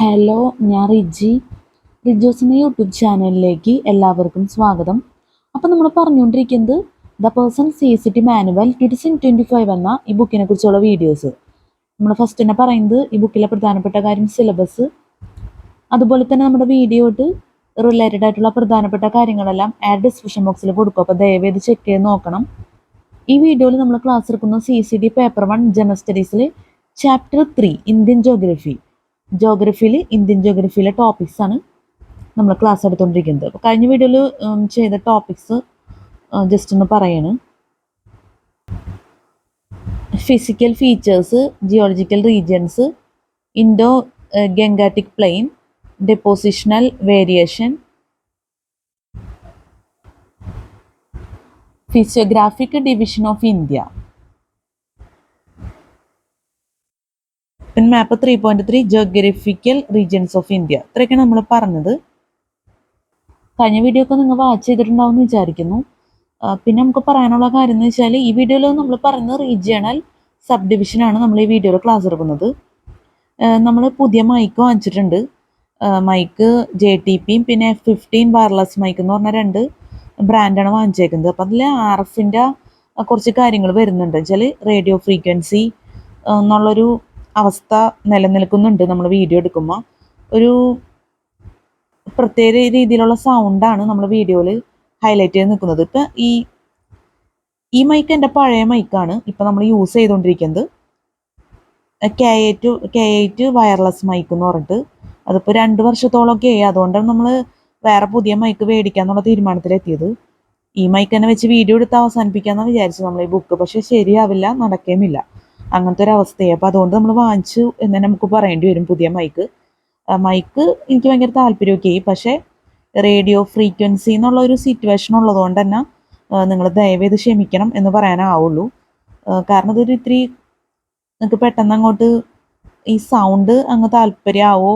Hello, ഞാൻ Riji. റിജോസിൻ്റെ YouTube ചാനലിലേക്ക് എല്ലാവർക്കും സ്വാഗതം. അപ്പോൾ നമ്മൾ പറഞ്ഞുകൊണ്ടിരിക്കുന്നത് ദ പേഴ്സൺ CCT മാനുവൽ 2025 എന്ന ഈ ബുക്കിനെ കുറിച്ചുള്ള വീഡിയോസ്. നമ്മൾ ഫസ്റ്റ് തന്നെ പറയുന്നത് ഈ ബുക്കിലെ പ്രധാനപ്പെട്ട കാര്യം സിലബസ്, അതുപോലെ തന്നെ നമ്മുടെ വീഡിയോട്ട് റിലേറ്റഡ് ആയിട്ടുള്ള പ്രധാനപ്പെട്ട കാര്യങ്ങളെല്ലാം ഡിസ്ക്രിപ്ഷൻ ബോക്സിൽ കൊടുക്കും. അപ്പോൾ ദയവേത് ചെക്ക് ചെയ്ത് നോക്കണം. ഈ വീഡിയോയിൽ നമ്മൾ ക്ലാസ് എടുക്കുന്ന CCT പേപ്പർ 1 ജനറൽ സ്റ്റഡീസിൽ ചാപ്റ്റർ 3 ഇന്ത്യൻ ഇന്ത്യൻ ജോഗ്രഫിയിലെ ടോപ്പിക്സ് ആണ് നമ്മൾ ക്ലാസ് എടുത്തുകൊണ്ടിരിക്കുന്നത്. അപ്പോൾ കഴിഞ്ഞ വീഡിയോയിൽ ചെയ്ത ടോപ്പിക്സ് ജസ്റ്റ് ഒന്ന് പറയാണ്. Physical features, geological regions, Indo Gangetic plain, depositional variation, physiographic division of India, map 3.3 geographical regions of India. ഇത്രയൊക്കെയാണ് നമ്മൾ പറഞ്ഞത്. കഴിഞ്ഞ വീഡിയോ ഒക്കെ നിങ്ങൾ വാച്ച് ചെയ്തിട്ടുണ്ടാവും എന്ന് വിചാരിക്കുന്നു. പിന്നെ നമുക്ക് പറയാനുള്ള കാര്യം എന്ന് വെച്ചാൽ ഈ വീഡിയോയിൽ നമ്മൾ പറയുന്നത് റീജിയണൽ സബ് ഡിവിഷനാണ് നമ്മൾ ഈ വീഡിയോയിൽ ക്ലാസ് എടുക്കുന്നത്. നമ്മൾ പുതിയ മൈക്ക് വാങ്ങിച്ചിട്ടുണ്ട്. മൈക്ക് JTPയും പിന്നെ F15 വയർലെസ് മൈക്ക് എന്ന് പറഞ്ഞ 2 ബ്രാൻഡാണ് വാങ്ങിച്ചേക്കുന്നത്. അപ്പം അതിൽ RFൻ്റെ കുറച്ച് കാര്യങ്ങൾ വരുന്നുണ്ട്. വെച്ചാൽ റേഡിയോ ഫ്രീക്വൻസി എന്നുള്ളൊരു അവസ്ഥ നിലനിൽക്കുന്നുണ്ട്. നമ്മൾ വീഡിയോ എടുക്കുമ്പോൾ ഒരു പ്രത്യേക രീതിയിലുള്ള സൗണ്ടാണ് നമ്മൾ വീഡിയോയിൽ ഹൈലൈറ്റ് ചെയ്ത് നിൽക്കുന്നത്. ഇപ്പം ഈ മൈക്ക് എൻ്റെ പഴയ മൈക്കാണ് ഇപ്പം നമ്മൾ യൂസ് ചെയ്തുകൊണ്ടിരിക്കുന്നത്. K8 വയർലെസ് മൈക്ക് എന്ന് പറഞ്ഞിട്ട് അതിപ്പോൾ 2 വർഷത്തോളമൊക്കെ ആയി. അതുകൊണ്ടാണ് നമ്മൾ വേറെ പുതിയ മൈക്ക് മേടിക്കാന്നുള്ള തീരുമാനത്തിലെത്തിയത്. ഈ മൈക്ക് തന്നെ വെച്ച് വീഡിയോ എടുത്ത് അവസാനിപ്പിക്കാമെന്നാണ് വിചാരിച്ചത് നമ്മൾ ഈ ബുക്ക്. പക്ഷേ ശരിയാവില്ല, നടക്കുകയുമില്ല, അങ്ങനത്തെ ഒരു അവസ്ഥയാണ്. അപ്പോൾ അതുകൊണ്ട് നമ്മൾ വാങ്ങിച്ചു എന്ന് തന്നെ നമുക്ക് പറയേണ്ടി വരും. പുതിയ മൈക്ക് എനിക്ക് ഭയങ്കര താല്പര്യമൊക്കെയായി. പക്ഷേ റേഡിയോ ഫ്രീക്വൻസി എന്നുള്ള ഒരു സിറ്റുവേഷൻ ഉള്ളതുകൊണ്ട് തന്നെ നിങ്ങൾ ദയവേത് ക്ഷമിക്കണം എന്ന് പറയാനാവുള്ളൂ. കാരണം ഇതൊരു ഇത്തിരി നിങ്ങൾക്ക് പെട്ടെന്ന് അങ്ങോട്ട് ഈ സൗണ്ട് അങ്ങ് താല്പര്യമാവോ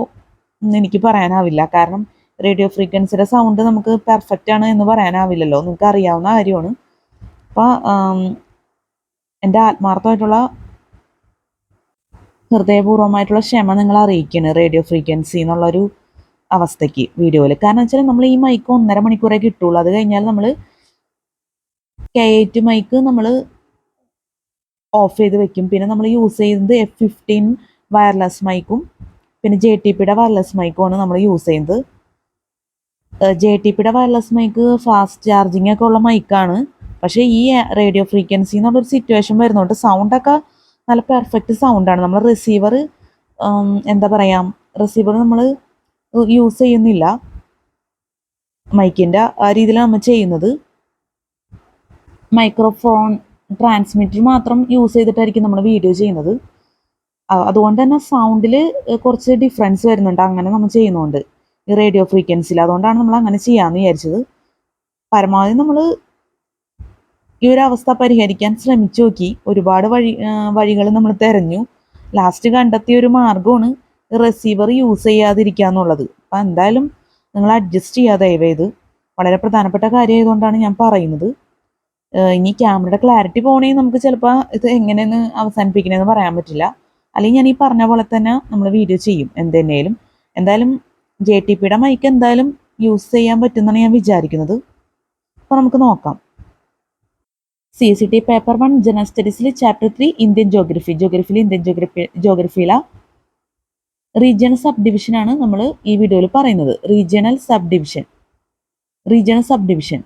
എന്ന് എനിക്ക് പറയാനാവില്ല. കാരണം റേഡിയോ ഫ്രീക്വൻസിയുടെ സൗണ്ട് നമുക്ക് പെർഫെക്റ്റ് ആണ് എന്ന് പറയാനാവില്ലല്ലോ, നിങ്ങൾക്ക് അറിയാവുന്ന കാര്യമാണ്. അപ്പോൾ എൻ്റെ ആത്മാർത്ഥമായിട്ടുള്ള ഹൃദയപൂർവ്വമായിട്ടുള്ള ക്ഷമ നിങ്ങൾ അറിയിക്കുകയാണ് റേഡിയോ ഫ്രീക്വൻസി എന്നുള്ളൊരു അവസ്ഥയ്ക്ക് വീഡിയോയിൽ. കാരണം വെച്ചാൽ നമ്മൾ ഈ മൈക്ക് 1.5 മണിക്കൂറേ കിട്ടുള്ളൂ. അത് കഴിഞ്ഞാൽ നമ്മൾ K8 മൈക്ക് നമ്മൾ ഓഫ് ചെയ്ത് വെക്കും. പിന്നെ നമ്മൾ യൂസ് ചെയ്യുന്നത് F15 വയർലെസ് മൈക്കും പിന്നെ JTPയുടെ വയർലെസ് മൈക്കുമാണ് നമ്മൾ യൂസ് ചെയ്യുന്നത്. JTPയുടെ വയർലെസ് മൈക്ക് ഫാസ്റ്റ് ചാർജിങ് ഒക്കെ ഉള്ള മൈക്കാണ്. പക്ഷേ ഈ റേഡിയോ ഫ്രീക്വൻസി എന്നുള്ളൊരു സിറ്റുവേഷൻ വരുന്നുണ്ട് സൗണ്ടൊക്കെ നല്ല പെർഫെക്റ്റ് സൗണ്ടാണ്. നമ്മൾ റിസീവർ എന്താ പറയുക, റിസീവർ നമ്മൾ യൂസ് ചെയ്യുന്നില്ല മൈക്കിൻ്റെ ആ രീതിയിലാണ് നമ്മൾ ചെയ്യുന്നത്. മൈക്രോഫോൺ ട്രാൻസ്മിറ്റർ മാത്രം യൂസ് ചെയ്തിട്ടായിരിക്കും നമ്മൾ വീഡിയോ ചെയ്യുന്നത്. അതുകൊണ്ട് തന്നെ സൗണ്ടിൽ കുറച്ച് ഡിഫറൻസ് വരുന്നുണ്ട് അങ്ങനെ നമ്മൾ ചെയ്യുന്നതുകൊണ്ട് ഈ റേഡിയോ ഫ്രീക്വൻസിയിൽ. അതുകൊണ്ടാണ് നമ്മൾ അങ്ങനെ ചെയ്യാമെന്ന് വിചാരിച്ചത്. പരമാവധി നമ്മൾ ഈ ഒരു അവസ്ഥ പരിഹരിക്കാൻ ശ്രമിച്ചു നോക്കി. ഒരുപാട് വഴികൾ നമ്മൾ തിരഞ്ഞു. ലാസ്റ്റ് കണ്ടെത്തിയ ഒരു മാർഗ്ഗമാണ് റിസീവർ യൂസ് ചെയ്യാതിരിക്കുക എന്നുള്ളത്. അപ്പം എന്തായാലും നിങ്ങൾ അഡ്ജസ്റ്റ് ചെയ്യാതെ ദയവേത്. വളരെ പ്രധാനപ്പെട്ട കാര്യമായതുകൊണ്ടാണ് ഞാൻ പറയുന്നത്. ഇനി ക്യാമറയുടെ ക്ലാരിറ്റി പോകണമെങ്കിൽ നമുക്ക് ചിലപ്പോൾ ഇത് എങ്ങനെയെന്ന് അവസാനിപ്പിക്കണമെന്ന് പറയാൻ പറ്റില്ല. അല്ലെങ്കിൽ ഞാൻ ഈ പറഞ്ഞ പോലെ തന്നെ നമ്മൾ വീഡിയോ ചെയ്യും എന്തായാലും JTPയുടെ മൈക്ക് എന്തായാലും യൂസ് ചെയ്യാൻ പറ്റുമെന്നാണ് ഞാൻ വിചാരിക്കുന്നത്. അപ്പോൾ നമുക്ക് നോക്കാം. CCT പേപ്പർ 1 ജനറൽ സ്റ്റഡീസിൽ ചാപ്റ്റർ 3 ഇന്ത്യൻ ജോഗ്രഫിയിലെ റീജിയണൽ സബ് ഡിവിഷനാണ് നമ്മൾ ഈ വീഡിയോയിൽ പറയുന്നത്. Regional sub division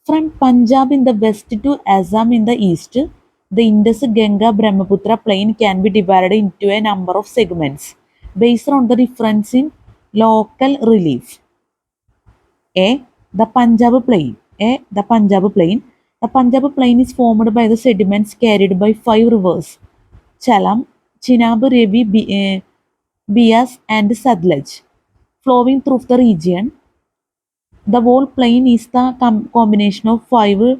from Punjab in the west to Assam in the east, the Indus Ganga Brahmaputra plain can be divided into a number of segments based on the difference in local relief. The Punjab plain. The Punjab plain is formed by the sediments carried by 5 rivers: Chalam, Chenab, Ravi, Bias and Sadlej, flowing through the region. The whole plain is the combination of 5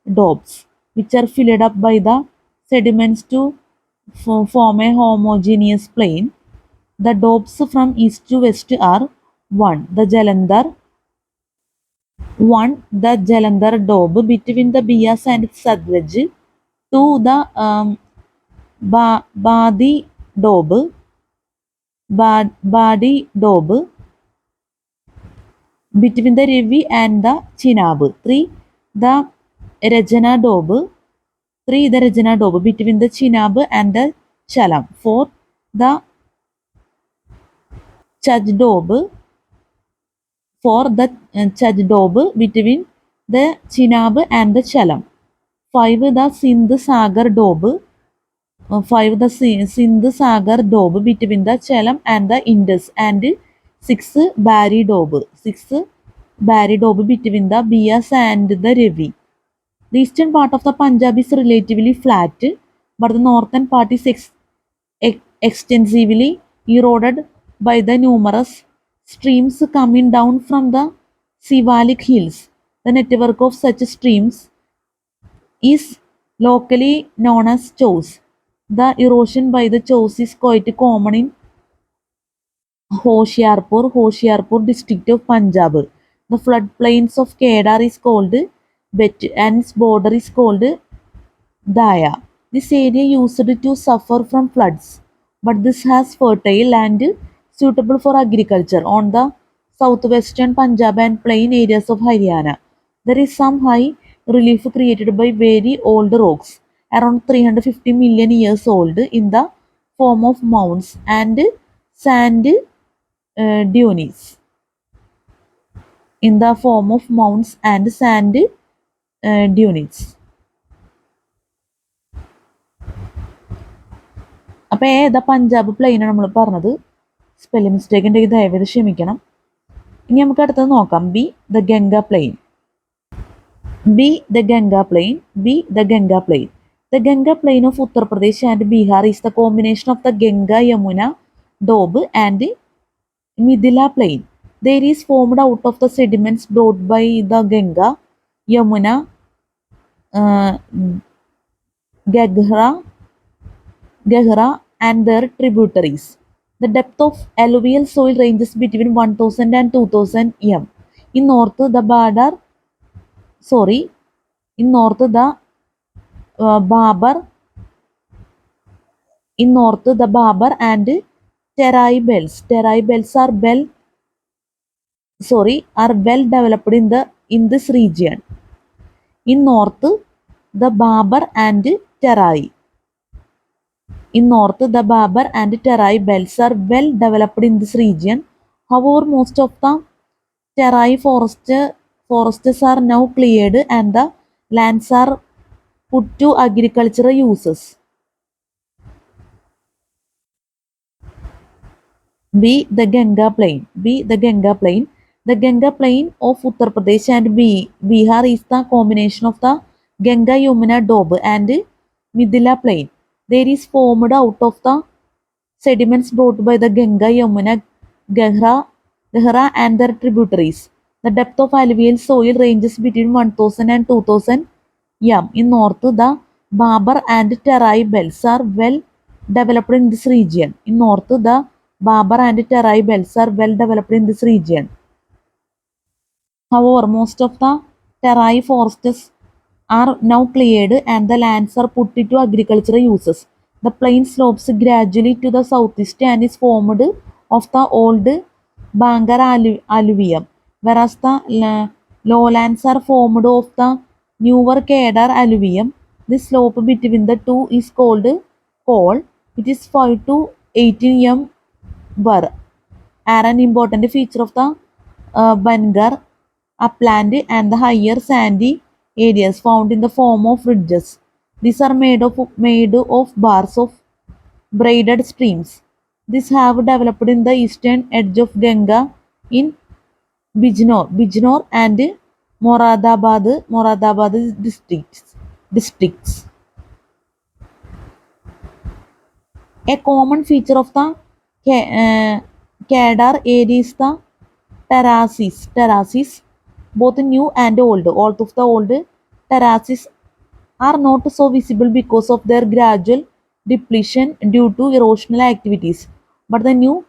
dobes which are filled up by the sediments to form a homogeneous plain. The dobes from east to west are 1. The Jalandhar dobe between the Bias and Sadlej, 2. The Badi dobe, Badi Doab, between the Ravi and the Chenab. 3. The Rajana Doab. 3. The Rajana Doab, between the Chenab and the Chalam. 4. The Chajdob. 4. The Chajdob, between the Chenab and the Chalam. 5. The Sindh Sagar Doab. 5. The Sindh Sagar Doab, between the Chalam and the Indus. And 6. Bari Doab. 6. Bari Doab, between the Bias and the Ravi. The eastern part of the Punjab is relatively flat, but the northern part is extensively eroded by the numerous streams coming down from the Sivalik hills. The network of such streams is locally known as chous. The erosion by the chous is quite common in Hoshiarpur district of Punjab. The floodplains of Kedar is called Bet and its border is called Daya. This area used to suffer from floods, but this has fertile land suitable for agriculture on the southwestern Punjab and plain areas of Haryana. There is some high relief created by very old rocks, around 350 million years old, in the form of mounds and sand dunes. In the form of mounds and sand dunes. അപ്പോൾ ഏതാ പഞ്ചാബ് പ്ലെയിനാണ് നമ്മൾ പറഞ്ഞത്. Spelling mistake ഉണ്ടെങ്കിൽ ദയവേത് ക്ഷമിക്കണം. ഇനി നമുക്ക് അടുത്തത് നോക്കാം. B the Ganga plain. B the Ganga plain. B the Ganga plain. The Ganga plain of Uttar Pradesh and Bihar is the combination of the Ganga, Yamuna, Doab and Mithila plain. There is formed out of the sediments brought by the Ganga, Yamuna, Gaghra and their tributaries. The depth of alluvial soil ranges between 1000 and 2000 m. In north, the Babar and Terai bells. Terai bells are well developed in this region. In north, the Babar and Terai. In north, the Babar and Terai belts are well developed in this region. However, most of the Terai forests are now cleared and the lands are put to agricultural uses. B. The Ganga plain. B. The Ganga plain. The Ganga plain of Uttar Pradesh and Bihar is the combination of the Ganga, Yamuna, Doab and Mithila plain. There is formed out of the sediments brought by the Ganga, Yamuna, Gaghra and their tributaries. The depth of alluvial soil ranges between 1000 and 2000 m. In north, the Babar and Terai belts are well developed in this region. In north, the Babar and Terai belts are well developed in this region. However, most of the Terai forests are now cleared and the lands are put to agricultural uses. The plain slopes gradually to the southeast and is formed of the old Bangar alluvium, whereas the lowlands are formed of the newer Kedar alluvium. The slope between the two is called Col. It is 5 to 18 m are an important feature of the Bangar upland and the higher sandy areas found in the form of ridges. These are made of bars of braided streams. These have developed in the eastern edge of Ganga in Bijnor and Moradabad districts. A common feature of the Kedar area is the terraces, both new and old. All of the old terraces are not so visible because of their gradual depletion due to erosional activities, but the new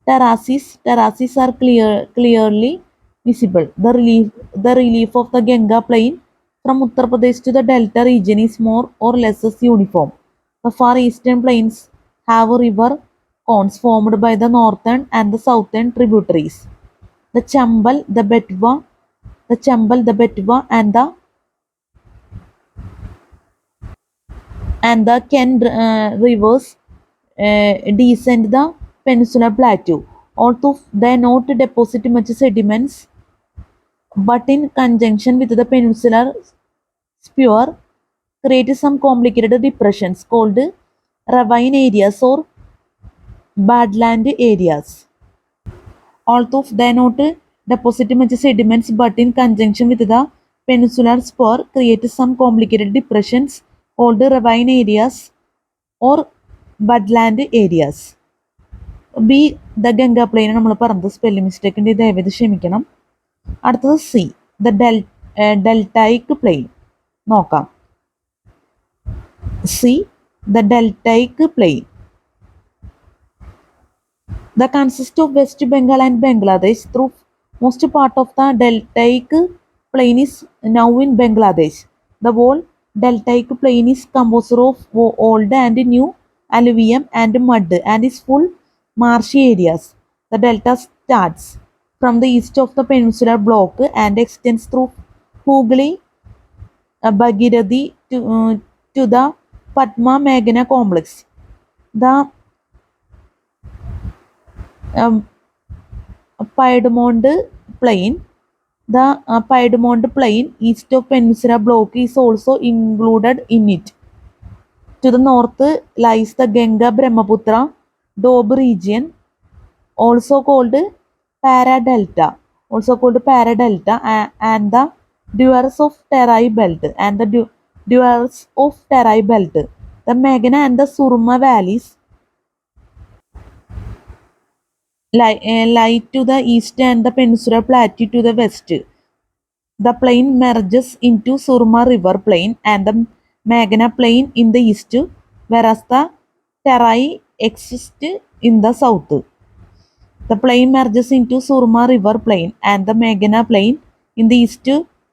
terraces are clearly visible. The relief of the Ganga plain from Uttar Pradesh to the Delta region is more or less uniform. The far eastern plains have river cones formed by the northern and the southern tributaries. The Chambal, the Betwa, and the Ken rivers descend the peninsular plateau. Although they not deposit much sediments, but in conjunction with the peninsular sphere, create some complicated depressions called ravine areas or badland areas. Although they not deposit much sediments, but in conjunction with the peninsular sphere, create some complicated depressions called ravine areas or badland areas. B the Ganga plain നമ്മൾ പറഞ്ഞത് spelling mistake ഉണ്ട്, ദയവേത് ക്ഷമിക്കണം. അടുത്തത് C the deltaic plain നോക്കാം. C the deltaic plain. The consist of West Bengal and Bangladesh through most part of the deltaic plain is now in Bangladesh. The whole deltaic plain is composed of old and new alluvium and mud and is full marshy areas. The delta starts from the east of the peninsular block and extends through Hooghly, Bhagirathi to the Padma Meghna complex. The Piedmont Plain. The Piedmont Plain east of Peninsula Block is also included in it. To the north lies the Ganga Brahmaputra Doab region, also called Paradelta, and the Duars of Terai Belt The Meghna and the Surma valleys lie to the east and the Peninsular Plateau to the west. The plain merges into Surma River Plain and the Meghna Plain in the east, whereas the Terai exists in the south. The plain merges into Surma River Plain and the Meghna Plain in the east,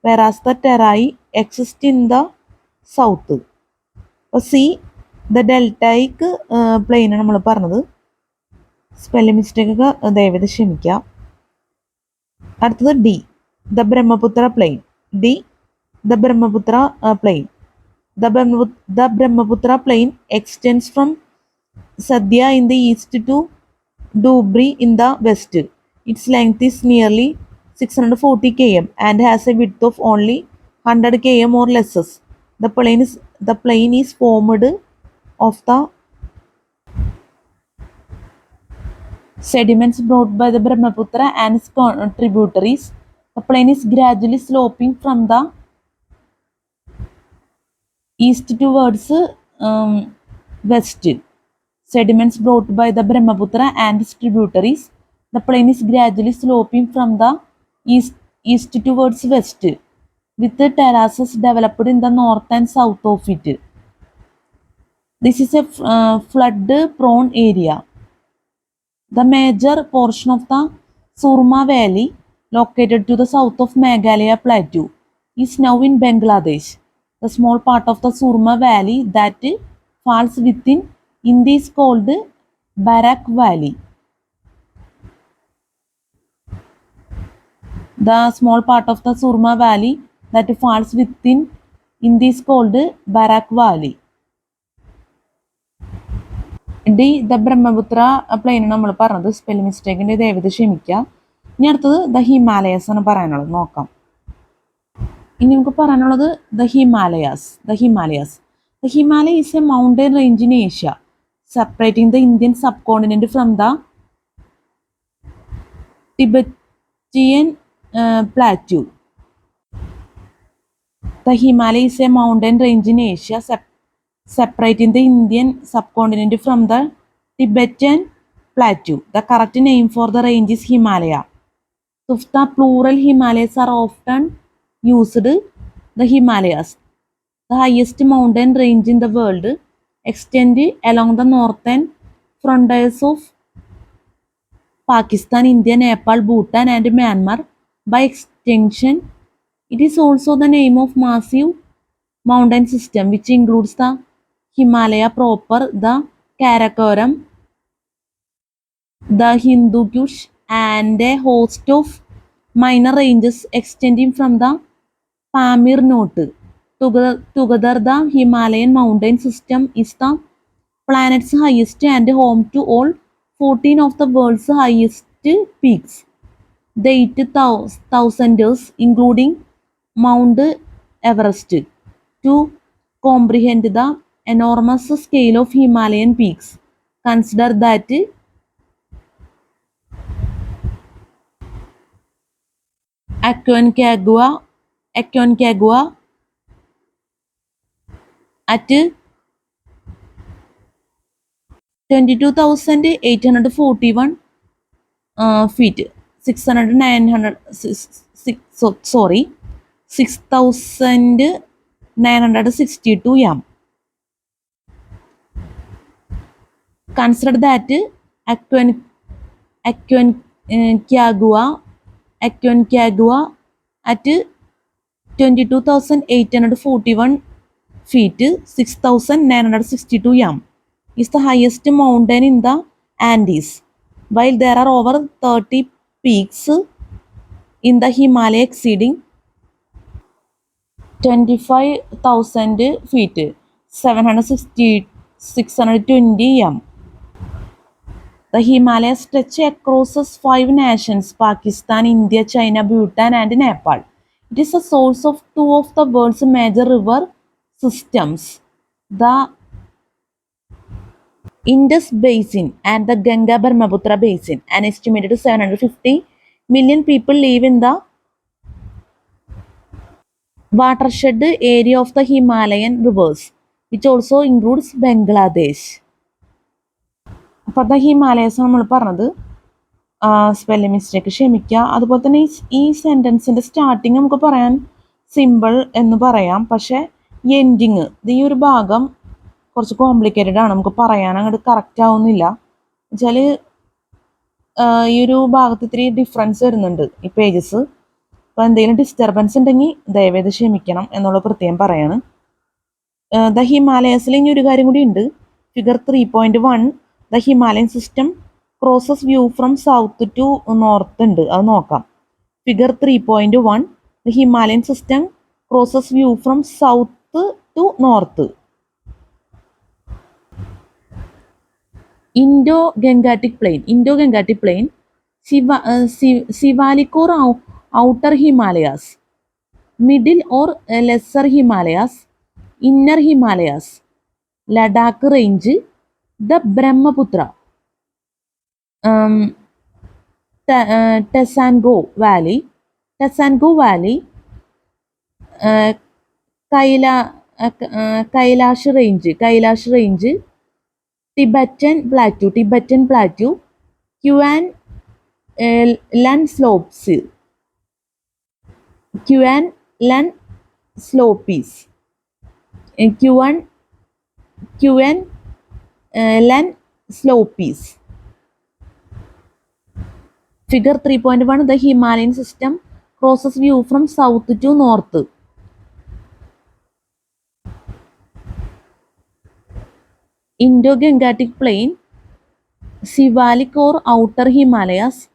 whereas the Terai exists in the south. See the deltaic plain ആണ് നമ്മൾ പറഞ്ഞത്. Spelling mistake ദയവേത് ക്ഷമിക്കാം. അടുത്തത് D the Brahmaputra plain. D the Brahmaputra plain. The Brahmaputra plain extends from Sadhya in the east to Dhubri in the west. Its length is nearly 640 km and has a width of only 100 km or less. The plain is formed of the sediments brought by the Brahmaputra and its tributaries. The plain is gradually sloping from the east towards west. Sediments brought by the Brahmaputra and its tributaries. The plain is gradually sloping from the east towards west, with the terraces developed in the north and south of it. This is a flood-prone area. The major portion of the Surma Valley, located to the south of Meghalaya Plateau, is now in Bangladesh. The small part of the Surma Valley that falls within India is called Barak Valley. The small part of the Surma Valley that falls within India is called Barak Valley. D the Brahmaputra plain നമ്മൾ പറഞ്ഞത് spelling മിസ്റ്റേക്കിൻ്റെ ദയവേത് ക്ഷമിക്കുക. ഇനി അടുത്തത് the Himalayas ആണ് പറയാനുള്ളത്, നോക്കാം. ഇനി നമുക്ക് പറയാനുള്ളത് the Himalayas. The Himalaya is A mountain range in Asia, separating the Indian subcontinent from the Tibetan plateau. The Himalaya is a mountain range in Asia, separating the Indian subcontinent from the Tibetan plateau. The correct name for the range is Himalaya. So the plural Himalayas are often used. The Himalayas, the highest mountain range in the world, extend along the northern frontiers of Pakistan, India, Nepal, Bhutan and Myanmar. By extension, it is also the name of massive mountain system which includes the Himalaya proper, the Karakoram, the Hindu Kush, and a host of minor ranges extending from the Pamir Note. Together, the Himalayan mountain system is the planet's highest and home to all 14 of the world's highest peaks. The 8,000ers, including Mount Everest, to comprehend the enormous scale of Himalayan peaks. Consider that Aconcagua at 22,841 feet, 6,962 yam. Consider that Aconcagua at 22,841 feet, 6,962 yam, is the highest mountain in the Andes, while there are over 30 peaks in the Himalaya exceeding 25,000 feet, 620 yam. The Himalayas stretch across 5 nations: Pakistan, India, China, Bhutan, and Nepal. It is a source of 2 of the world's major river systems, the Indus Basin and the Ganga-Brahmaputra Basin. An estimated 750 million people live in the watershed area of the Himalayan rivers, which also includes Bangladesh. അപ്പോൾ the Himalayas നമ്മൾ പറഞ്ഞത് spelling mistake ക്ഷമിക്കുക. അതുപോലെ തന്നെ ഈ സെൻറ്റൻസിൻ്റെ starting നമുക്ക് പറയാൻ simple എന്ന് പറയാം, പക്ഷേ എൻഡിങ് ഈ ഒരു ഭാഗം കുറച്ച് കോംപ്ലിക്കേറ്റഡ് ആണ്, നമുക്ക് പറയാൻ അങ്ങോട്ട് കറക്റ്റ് ആവുന്നില്ല. വെച്ചാൽ ഈ ഒരു ഭാഗത്ത് ഇത്തിരി ഡിഫറൻസ് വരുന്നുണ്ട് ഈ പേജസ്. അപ്പോൾ എന്തെങ്കിലും ഡിസ്റ്റർബൻസ് ഉണ്ടെങ്കിൽ ദയവേത് ക്ഷമിക്കണം എന്നുള്ളത് പ്രത്യേകം പറയാണ്. ദ ഹിമാലയസിൽ ഇനി ഒരു കാര്യം കൂടി ഉണ്ട്. Figure 3.1 the Himalayan system crosses view from south to north ഉണ്ട്, അത് നോക്കാം. Figure 3.1 the Himalayan system crosses view from south to north. Indo-Gangetic Plain, Sivalik or Outer Himalayas, Middle or Lesser Himalayas, Inner Himalayas, Ladakh Range, the Brahmaputra, Tesango Valley, Kailash Range, Tibetan Plateau, Kuan Lan Slopes, Kuan Lan Slopes. Figure 3.1 the Himalayan system crosses view from south to north. Indo-Gangetic Plain, Sivalik or Outer Himalayas,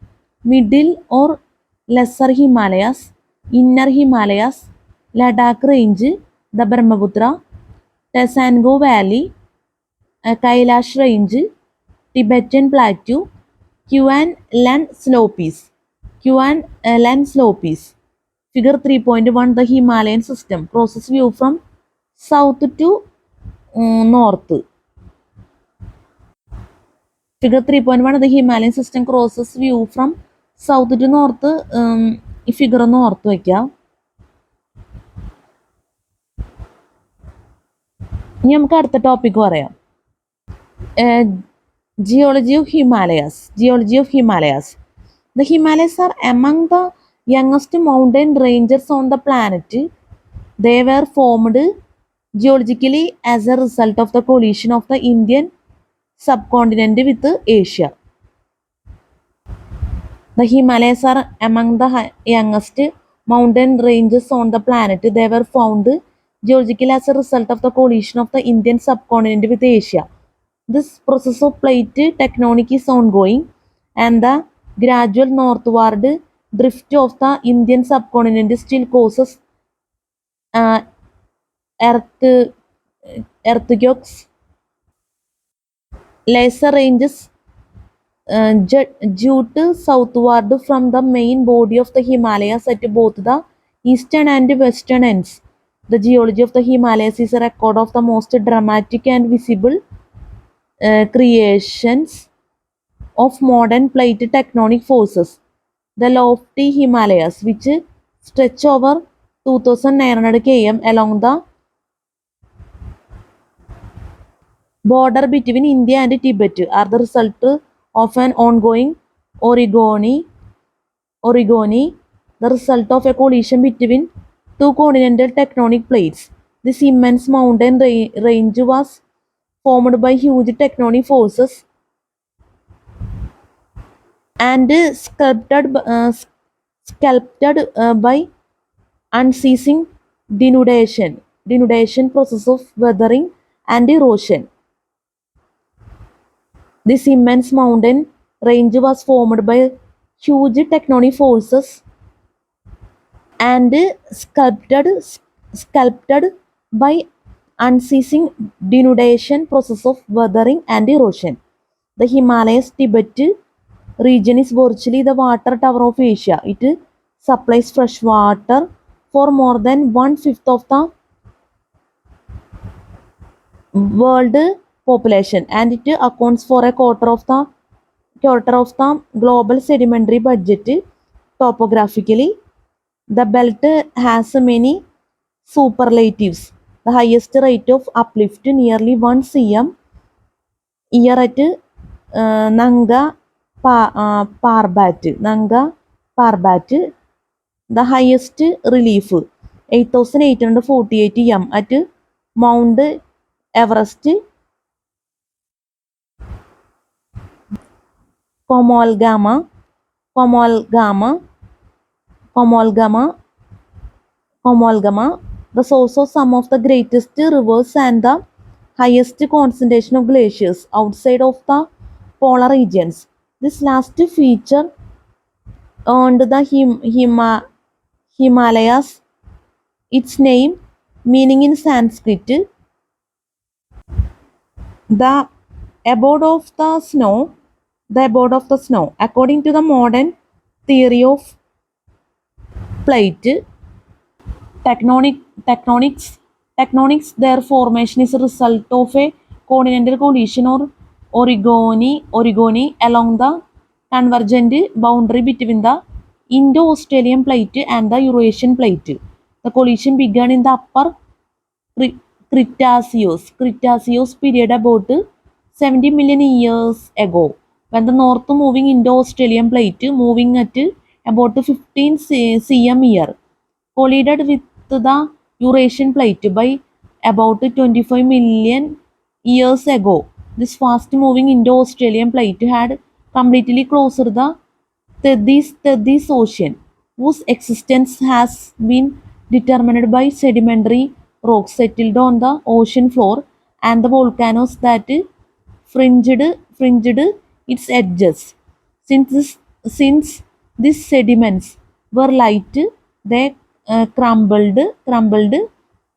Middle or Lesser Himalayas, Inner Himalayas, Ladakh Range, the Brahmaputra, Tesango Valley, Kailash Range, Tibetan Plateau, Kuan Lan Slopes. Figure 3.1 the Himalayan system crosses view from south to north. Figure 3.1 the Himalayan system crosses view from south to north. ഈ figure ഒന്ന് ഓർത്ത് വയ്ക്കാം. ഇനി നമുക്ക് അടുത്ത topic പറയാം. Geology of Himalayas. The Himalayas are among the youngest mountain ranges on the planet. They were formed geologically as a result of the collision of the Indian subcontinent with Asia. The Himalayas are among the youngest mountain ranges on the planet. They were found geologically as a result of the collision of the Indian subcontinent with Asia. This process of plate tectonic is ongoing. and the gradual northward drift of the Indian subcontinent still causes uh, earth, earthquakes. Lesser ranges jut southward from the main body of the Himalayas at both the eastern and western ends. The geology of the Himalayas is a record of the most dramatic and visible creations of modern plate tectonic forces. The lofty Himalayas, which stretch over 2,900 km along the border between India and Tibet, are the result of an ongoing orogeny, the result of a collision between two continental tectonic plates. This immense mountain range was formed by huge tectonic forces and sculpted by unceasing denudation process of weathering and erosion. This immense mountain range was formed by huge tectonic forces and sculpted by unceasing denudation process of weathering and erosion. The Himalayas Tibet region is virtually the water tower of Asia. It supplies fresh water for more than one-fifth of the world population, and it accounts for a quarter of the global sedimentary budget. Topographically, the belt has many superlatives. The highest rate of uplift, nearly 1 cm year at Nanga Parbat. The highest relief, 8,848 m at Mount Everest, Komolgama, Komolgama, Komolgama, Komolgama, the source of some of the greatest rivers and the highest concentration of glaciers outside of the polar regions. This last feature earned the Himalayas its name, meaning in Sanskrit, the abode of the snow, According to the modern theory of plate tectonics, their formation is a result of a continental collision or orogeny along the convergent boundary between the Indo-Australian plate and the Eurasian plate. The collision began in the upper Cretaceous period about 70 million years ago, when the north moving Indo-Australian plate, moving at about 15 cm year, collided with the Eurasian plate by about 25 million years ago. This fast moving Indo-Australian plate had completely closed the Tethys Ocean, whose existence has been determined by sedimentary rocks settled on the ocean floor and the volcanoes that fringed its edges. Since these sediments were light, they crumbled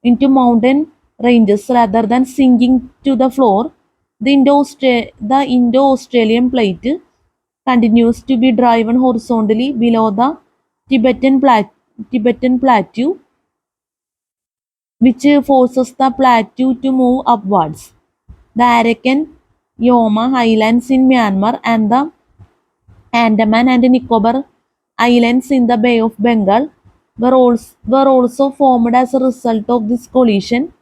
into mountain ranges rather than sinking to the floor. The Indo-Australian plate continues to be driven horizontally below the Tibetan Plateau, which forces the plateau to move upwards. The Arakan Yoma Highlands in Myanmar and the Andaman and Nicobar Islands in the Bay of Bengal were also formed as a result of this collision.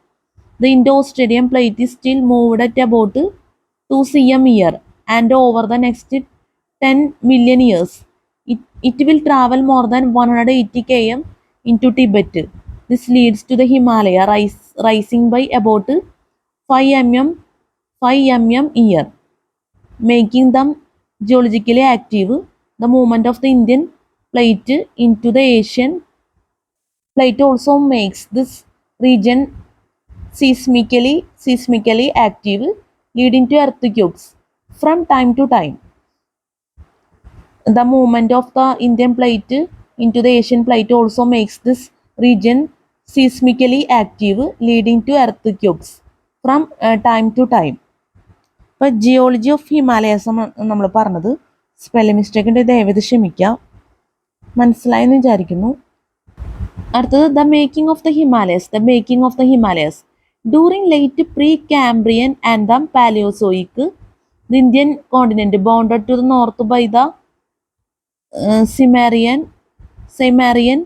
The Indo-Australian plate is still moved at about 2 cm year, and over the next 10 million years, it will travel more than 180 km into Tibet. This leads to the Himalaya rising by about 5 mm year, making them geologically active. The movement of the Indian plate into the Asian plate also makes this region seismically active, leading to earthquakes from time to time. The movement of the Indian plate into the Asian plate also makes this region seismically active, leading to earthquakes from time to time. ഇപ്പോൾ geology of Himalayas നമ്മൾ പറഞ്ഞത് spelling mistake ഉണ്ട്, ദയവേത് ക്ഷമിക്കാം. മനസ്സിലായെന്ന് വിചാരിക്കുന്നു. അടുത്തത് the making of the Himalayas. The making of the Himalayas during late pre Cambrian and the Palaeozoic the Indian continent bounded to the north by the Cimmerian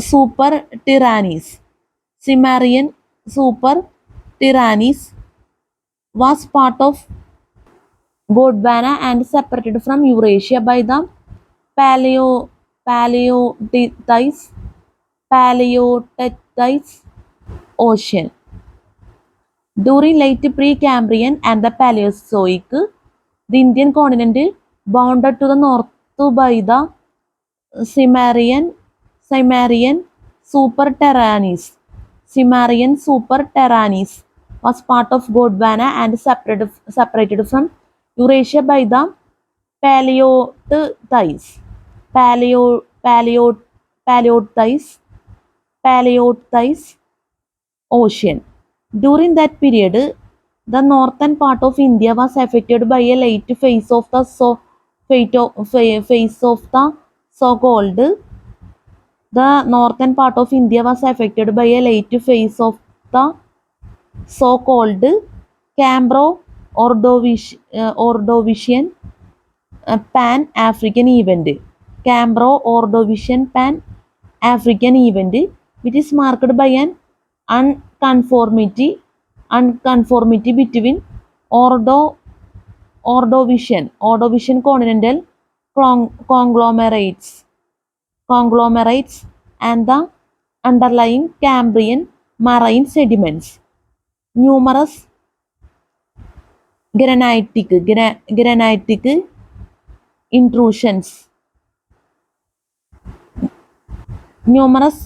super tyrannies. Cimmerian super tyrannies was part of Gondwana and separated from Eurasia by the Paleotectite Ocean. During late Precambrian and the Paleozoic, the Indian continent bounded to the north by the Cimmerian superterraneans. Cimmerian superterraneans was part of Gondwana and separated from Eurasia by the Paleotectite Ocean. During that period, the northern part of India was affected by a late phase of the so-called. The northern part of India was affected by a late phase of the so-called Cambro-Ordovician Pan-African event. Cambro-Ordovician Pan-African event, which is marked by an unconformity between Ordovician continental conglomerates and the underlying Cambrian marine sediments. Numerous granitic intrusions. Numerous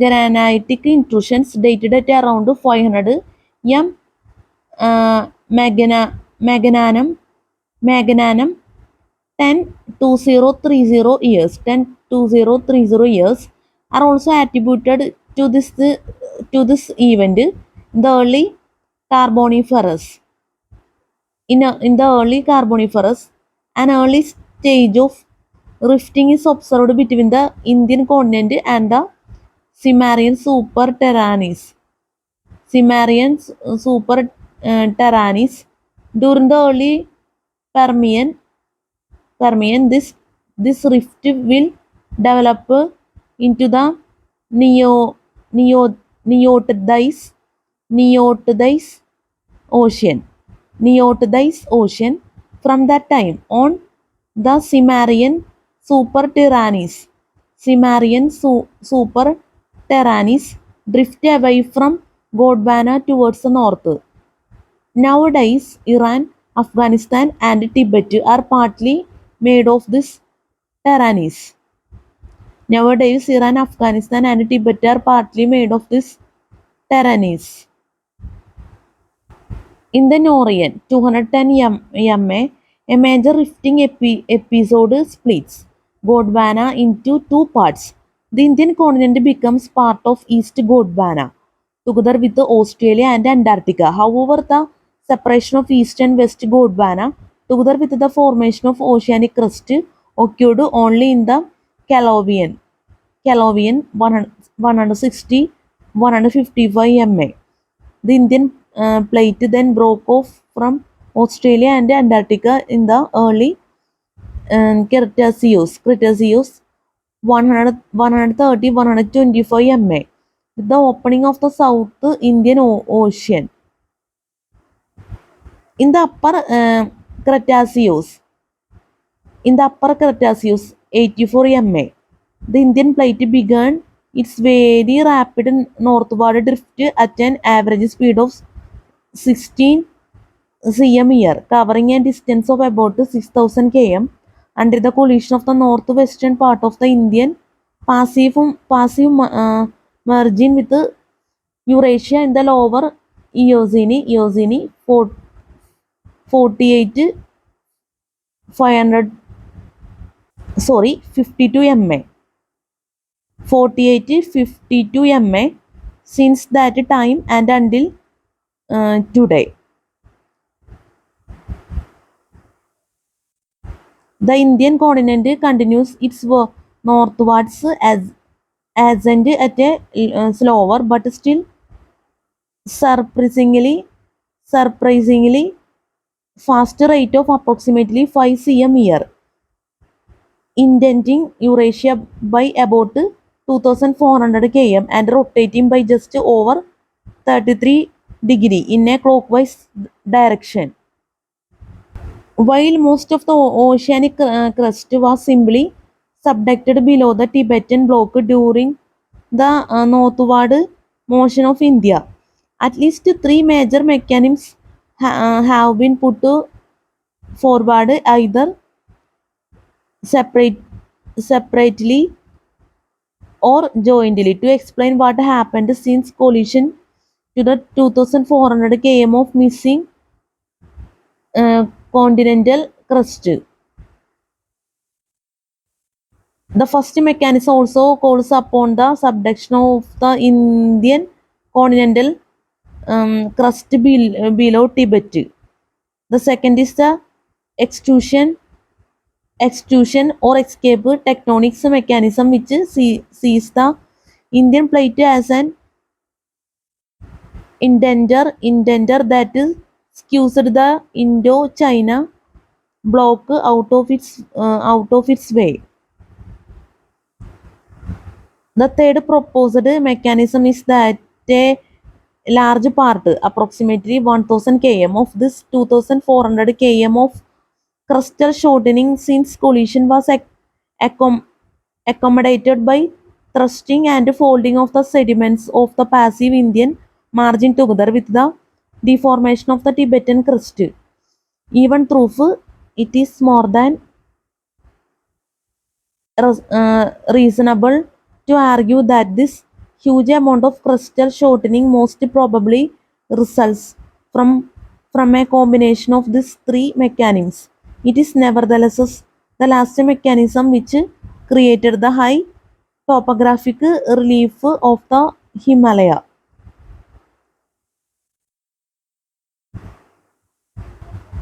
granitic intrusions dated at around 500 m Magnanum 10,2030 years are also attributed to this event in the early Carboniferous. In the early Carboniferous, an early stage of rifting is observed between the Indian continent and the Cimmerian superterraneans. During the early Permian, this rift will develop into the Neothodise Ocean. From that time on, the Cimmerian superterraneans drift away from Gondwana towards the north. Nowadays, Iran, Afghanistan and Tibet are partly made of this terraneans. Nowadays, Iran, Afghanistan and Tibet are partly made of this terraneans. In the Norian 210 ma, a major rifting episode splits Gondwana into two parts. The Indian continent becomes part of East Gondwana, together with Australia and Antarctica. However, the separation of East and West Gondwana, together with the formation of oceanic crust, occurred only in the Caledonian 160-155 ma. The Indian plate then broke off from Australia and Antarctica in the early Cretaceous 130-125 ma. With the opening of the South Indian Ocean. In the upper Cretaceous 84 ma, the Indian plate began its very rapid northward drift at an average speed of 16 cm a year, covering a distance of about 6,000 km under the collision of the northwestern part of the Indian passive margin with Eurasia in the lower Eocene 48 500 52 ma, 48 52 ma since that time and until today. The Indian continent continues its work northwards ascent at a slower but still surprisingly fast rate of approximately 5 cm year, indenting Eurasia by about 2400 km and rotating by just over 33 degree in a clockwise direction. While most of the oceanic crust was simply subducted below the Tibetan block during the northward motion of India, at least three major mechanisms have been put forward, either separately or jointly, to explain what happened since collision to the 2400 km of missing continental crust. The first mechanism also calls upon the subduction of the Indian continental crust below Tibet. The second is the extrusion or escape tectonics mechanism, which sees the Indian plate as an indenter that skews the Indo-China block out of its way. The third proposed mechanism is that a large part, approximately 1000 km of this 2400 km of crustal shortening since collision was accommodated by thrusting and folding of the sediments of the passive Indian margin together with the deformation of the Tibetan crust. Even though it is more than reasonable to argue that this huge amount of crustal shortening most probably results from a combination of these three mechanisms. It is nevertheless the last mechanism which created the high topographic relief of the Himalaya.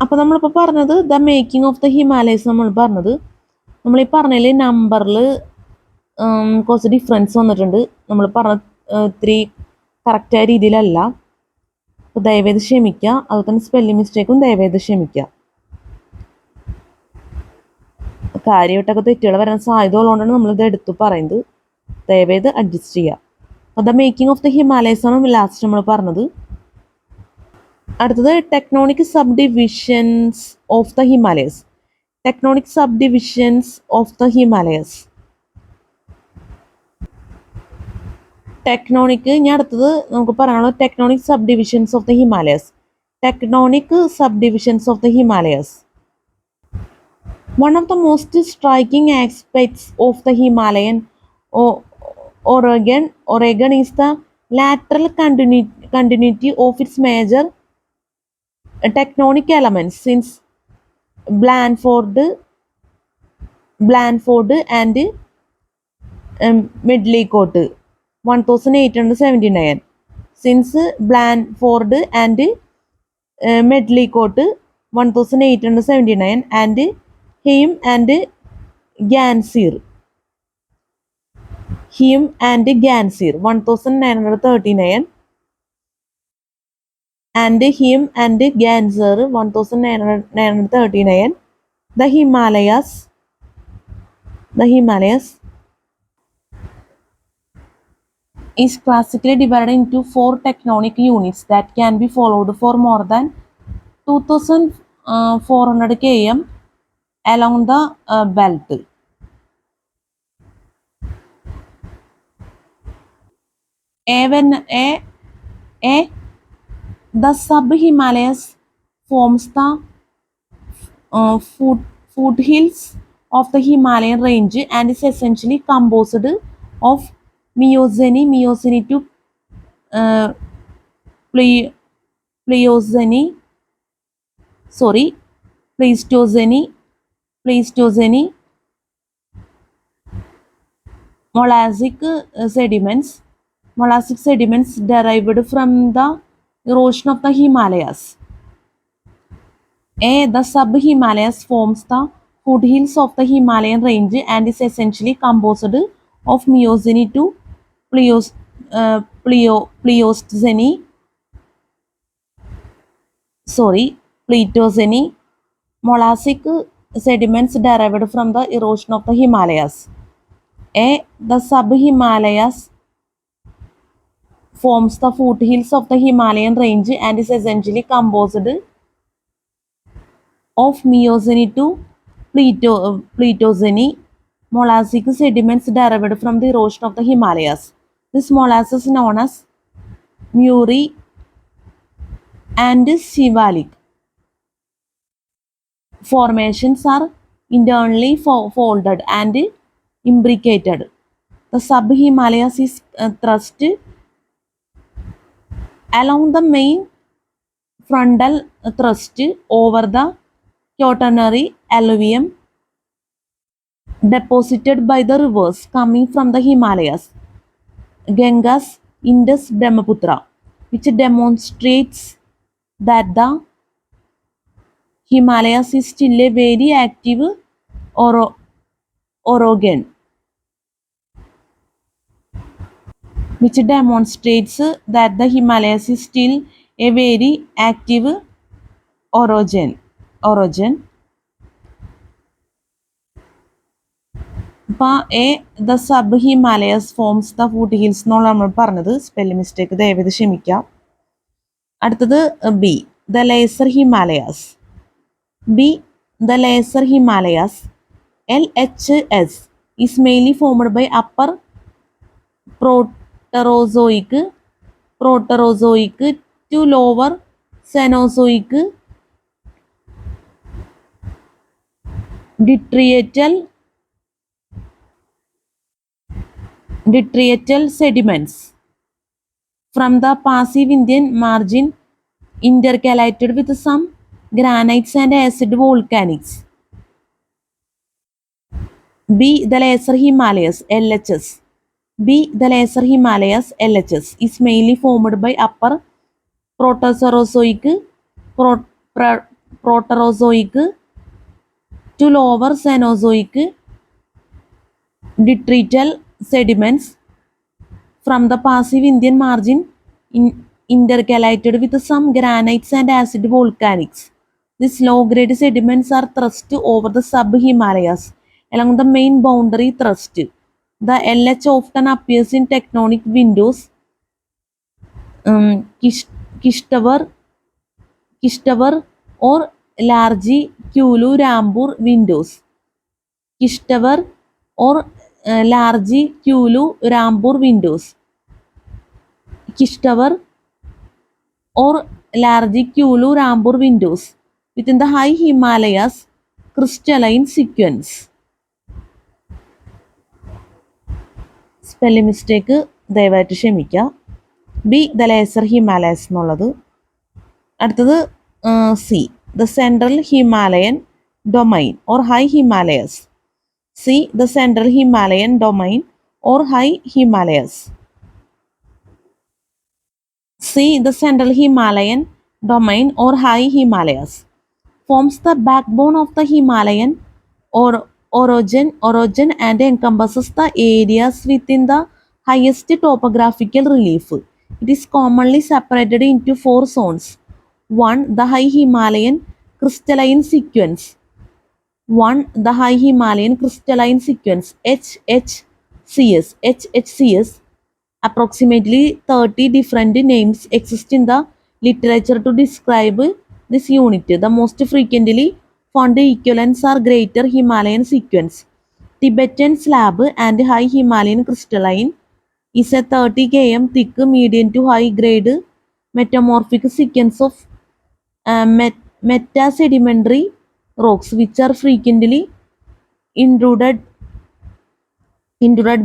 അപ്പോൾ നമ്മളിപ്പോൾ പറഞ്ഞത് the making of the Himalayas നമ്മൾ പറഞ്ഞത്. നമ്മൾ ഈ പറഞ്ഞതിൽ നമ്പറിൽ കുറച്ച് ഡിഫറൻസ് വന്നിട്ടുണ്ട്. നമ്മൾ പറഞ്ഞ ഇത്തിരി കറക്റ്റായ രീതിയിലല്ല. അപ്പോൾ ദയവേത് ക്ഷമിക്കുക. അതുപോലെ തന്നെ സ്പെല്ലിംഗ് മിസ്റ്റേക്കും ദയവേത് ക്ഷമിക്കുക. കാര്യമായിട്ടൊക്കെ തെറ്റുകൾ വരാൻ സാധ്യത ഉള്ളതുകൊണ്ടാണ് നമ്മളിത് എടുത്തു പറയുന്നത്. ദയവേത് അഡ്ജസ്റ്റ് ചെയ്യുക. അപ്പോൾ the making of the Himalayas ആണ് ലാസ്റ്റ് നമ്മൾ പറഞ്ഞത്. അടുത്തത് tectonic sub divisions of the Himalayas. Tectonic sub divisions of the Himalayas. Tectonic ഇനി അടുത്തത് നമുക്ക് പറയാനുള്ളത് tectonic sub divisions of the Himalayas. Tectonic sub divisions of the Himalayas. One of the most striking aspects of the Himalayan Oregon is the lateral continuity of its major tectonic elements since Blandford and Medlicott 1879. Since Blandford and Medlicott 1879 and Hume and Ganseer 1939 and Hume and Ganseer 1939. The Himalayas is classically divided into 4 tectonic units that can be followed for more than 2400 km along the belt. The sub-Himalayas forms the foothills of the Himalayan range and is essentially composed of Miocene to Pliocene sorry, Pleistocene, Molassic sediments derived from the erosion of the Himalayas. The sub-Himalayas forms the foothills of the Himalayan range and is essentially composed of Miocene to Pleistocene, Pleistocene, Molassic sediments derived from the erosion of the Himalayas. The sub-Himalayas forms the foothills of the Himalayan range and is essentially composed of Miocene to Pleistocene, Molassic sediments derived from the erosion of the Himalayas. This molasses is known as Murie and Shivalik. Formations are internally folded and imbricated. The sub-Himalayas is thrust along the main frontal thrust over the Quaternary alluvium deposited by the rivers coming from the Himalayas, Ganges, Indus, Brahmaputra, which demonstrates that the Himalayas is still a very active orogen. Which demonstrates that the Himalayas is still a very active orogen. The sub-Himalayas forms the foothills എന്നുള്ള നമ്മൾ പറഞ്ഞത് spelling mistake ദയവേത് ക്ഷമിക്കാം. അടുത്തത് B, the lesser Himalayas. The lesser Himalayas, LHS, is mainly formed by upper Proterozoic to lower Cenozoic detrital sediments from the passive Indian margin intercalated with some granites and acid volcanics. B, the lesser Himalayas, LHS. The lesser Himalayas, LHS, is mainly formed by upper Proterozoic to lower Cenozoic detrital sediments from the passive Indian margin intercalated with some granites and acid volcanics. These low-grade sediments are thrust over the sub-Himalayas along the main boundary thrust. The LH often appears in tectonic windows, Kishtavar or large Kulu-Rambur windows. Kishtavar or large Kulu-Rambur windows. Kishtavar or large Kulu-Rambur windows within the high Himalayas crystalline sequence. Spelling mistake ദയവായിട്ട് ക്ഷമിക്കുക. B, the laser Himalayas എന്നുള്ളത്. അടുത്തത് C, the central Himalayan domain or high Himalayas. C, the central Himalayan domain or high Himalayas. C, the central Himalayan domain or high Himalayas, forms the backbone of the Himalayan orogen and encompasses the areas within the highest topographical relief. It is commonly separated into 4 zones. 1. The high Himalayan crystalline sequence. The high Himalayan crystalline sequence, HHCS. Approximately 30 different names exist in the literature to describe this unit. The most frequently found equivalents are Greater Himalayan sequence. Tibetan slab and high Himalayan crystalline is a 30 km thick medium to high grade metamorphic sequence of metasedimentary rocks which are frequently intruded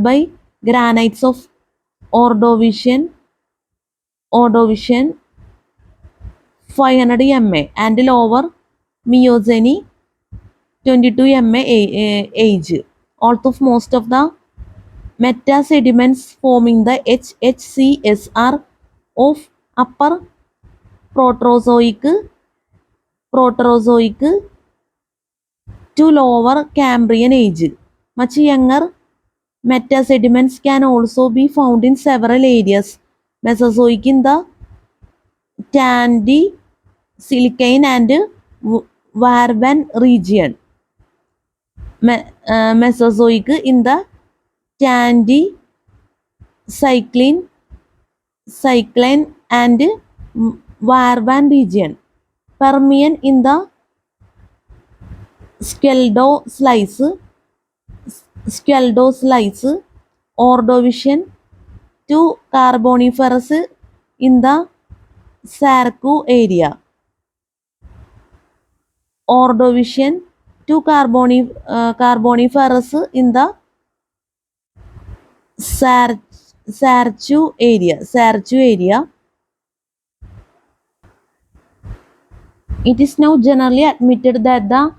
by granites of Ordovician 500 MA and lower Miocene 22 MA age. Although most of the metasediments forming the HHCS are of upper Proterozoic to lower Cambrian age. Much younger metasediments can also be found in several areas. Mesozoic in the Tandy, Silicane and Varvan region. Mesozoic in the Tandy, Cyclane and Varvan region. Permian in the Skeldoslice, Ordovician to Carboniferous in the Sarku area. Ordovician to Carboniferous in the Sarchu area. It is now generally admitted that the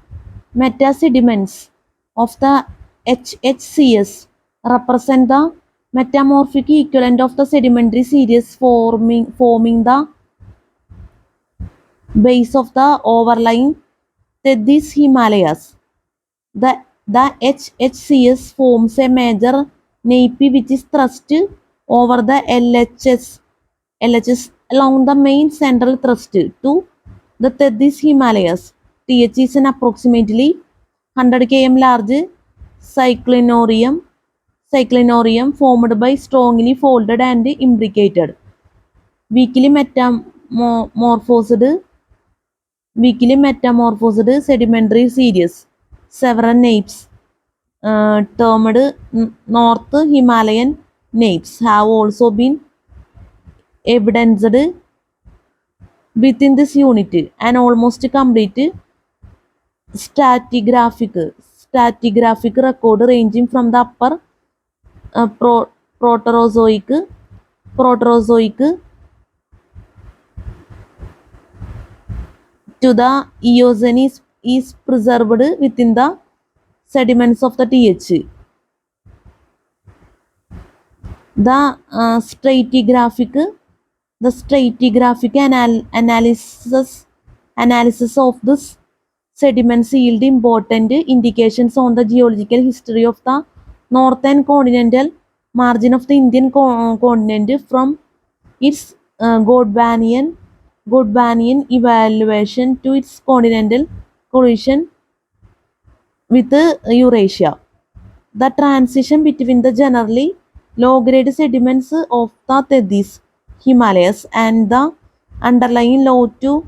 metasediments of the HHCS represent the metamorphic equivalent of the sedimentary series forming the base of the overlying Tethys Himalayas. The HHCS forms a major nape which is thrust over the LHS along the main central thrust to the Tethys Himalayas. TH is an approximately 100 km large cyclinorium formed by strongly folded and imbricated, weakly metamorphosed sedimentary series. Several napes termed North Himalayan napes have also been evidenced within this unit. An almost complete stratigraphic record ranging from the upper Proterozoic to the Eocene is preserved within the sediments of the TH. The stratigraphic analysis of this sediments yield important indications on the geological history of the northern continental margin of the Indian continent from its Godwanian evaluation to its continental collision with Eurasia. The transition between the generally low-grade sediments of the Tethys Himalayas and the underlying low to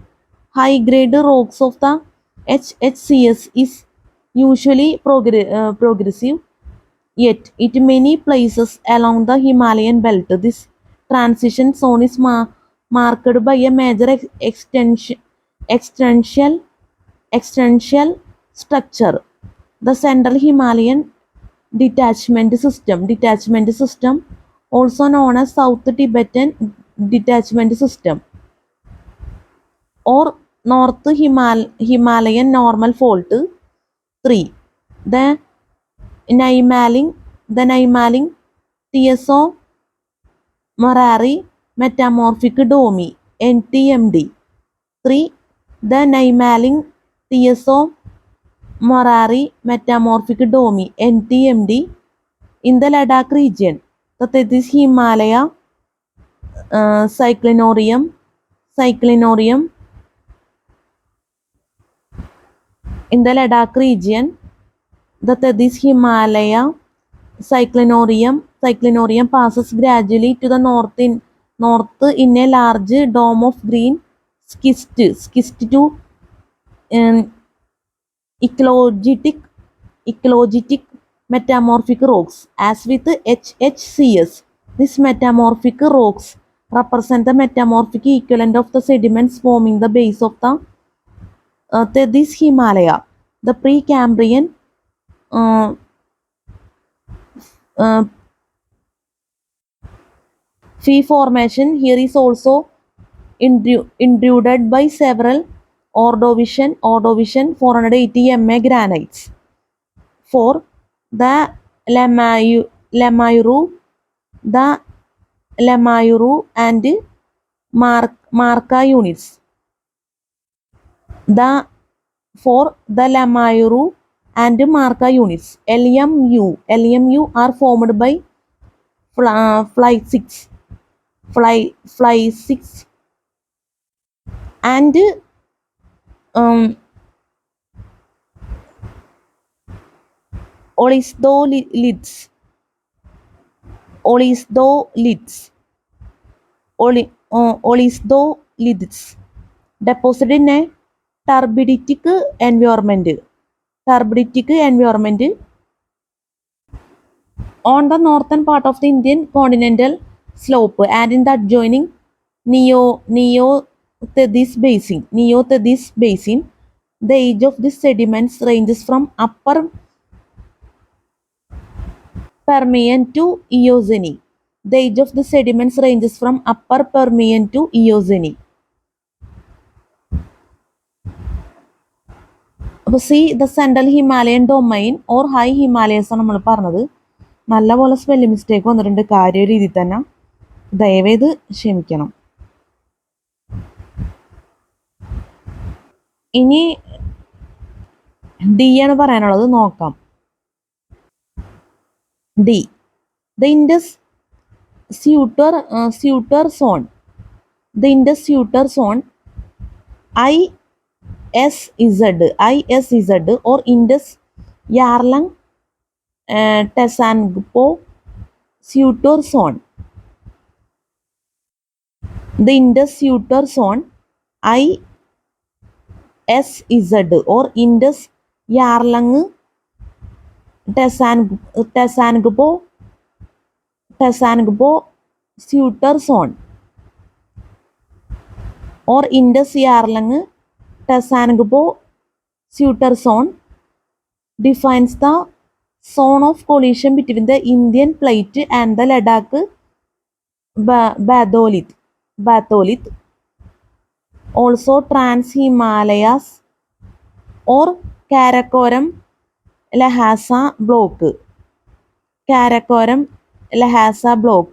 high-grade rocks of the HHCS is usually progressive, yet in many places along the Himalayan belt, this transition zone is marked by a major extensional structure. The Central Himalayan detachment system, also known as South Tibetan detachment system or North Himalayan normal fault. 3. The Naimaling TSO Marari metamorphic domi NTMD. 3. The Naimaling TSO Marari metamorphic domi NTMD in the Ladakh region. The Tethys Himalaya cyclinorium in the Ladakh region. The Tethys Himalaya cyclinorium passes gradually to the north in a large dome of green schist to eclogitic metamorphic rocks. As with HHCS, these metamorphic rocks represent the metamorphic equivalent of the sediments forming the base of the Tethys Himalaya. The Precambrian Phi formation here is also intruded by several Ordovician 480 MA granites. 4. The Lamairu, the Lamairu and Marca units. The Lamairu and Marca units LMU are formed by fly 6 and olistholids deposited in a turbiditic environment on the northern part of the Indian continental slope and in the adjoining Neotethys basin. The age of these sediments ranges from Upper Permian to Eocene. The age of the sediments ranges from Upper Permian to Eocene. അപ്പോൾ C the central Himalayan domain or high Himalayas ആണ് നമ്മൾ പറഞ്ഞത്. നല്ലപോലെ spelling mistake വന്നിട്ടുണ്ട്, കാര്യ രീതിയിൽ തന്നെ ദയവേത് ക്ഷമിക്കണം. ഇനി ഡി ആണ് പറയാനുള്ളത്, നോക്കാം. D the Indus suture zone. The Indus suture zone ISZ or Indus Yarlung Tasangpo Sutor Zone. The Indus Sutor Zone ISZ or Indus Yarlung Tasangpo Sutor Zone or Indus Yarlung Tasangpo Sutor Zone defines the zone of collision between the Indian plate and the Ladakh batholith. Also Trans-Himalayas or Karakoram Lhasa block.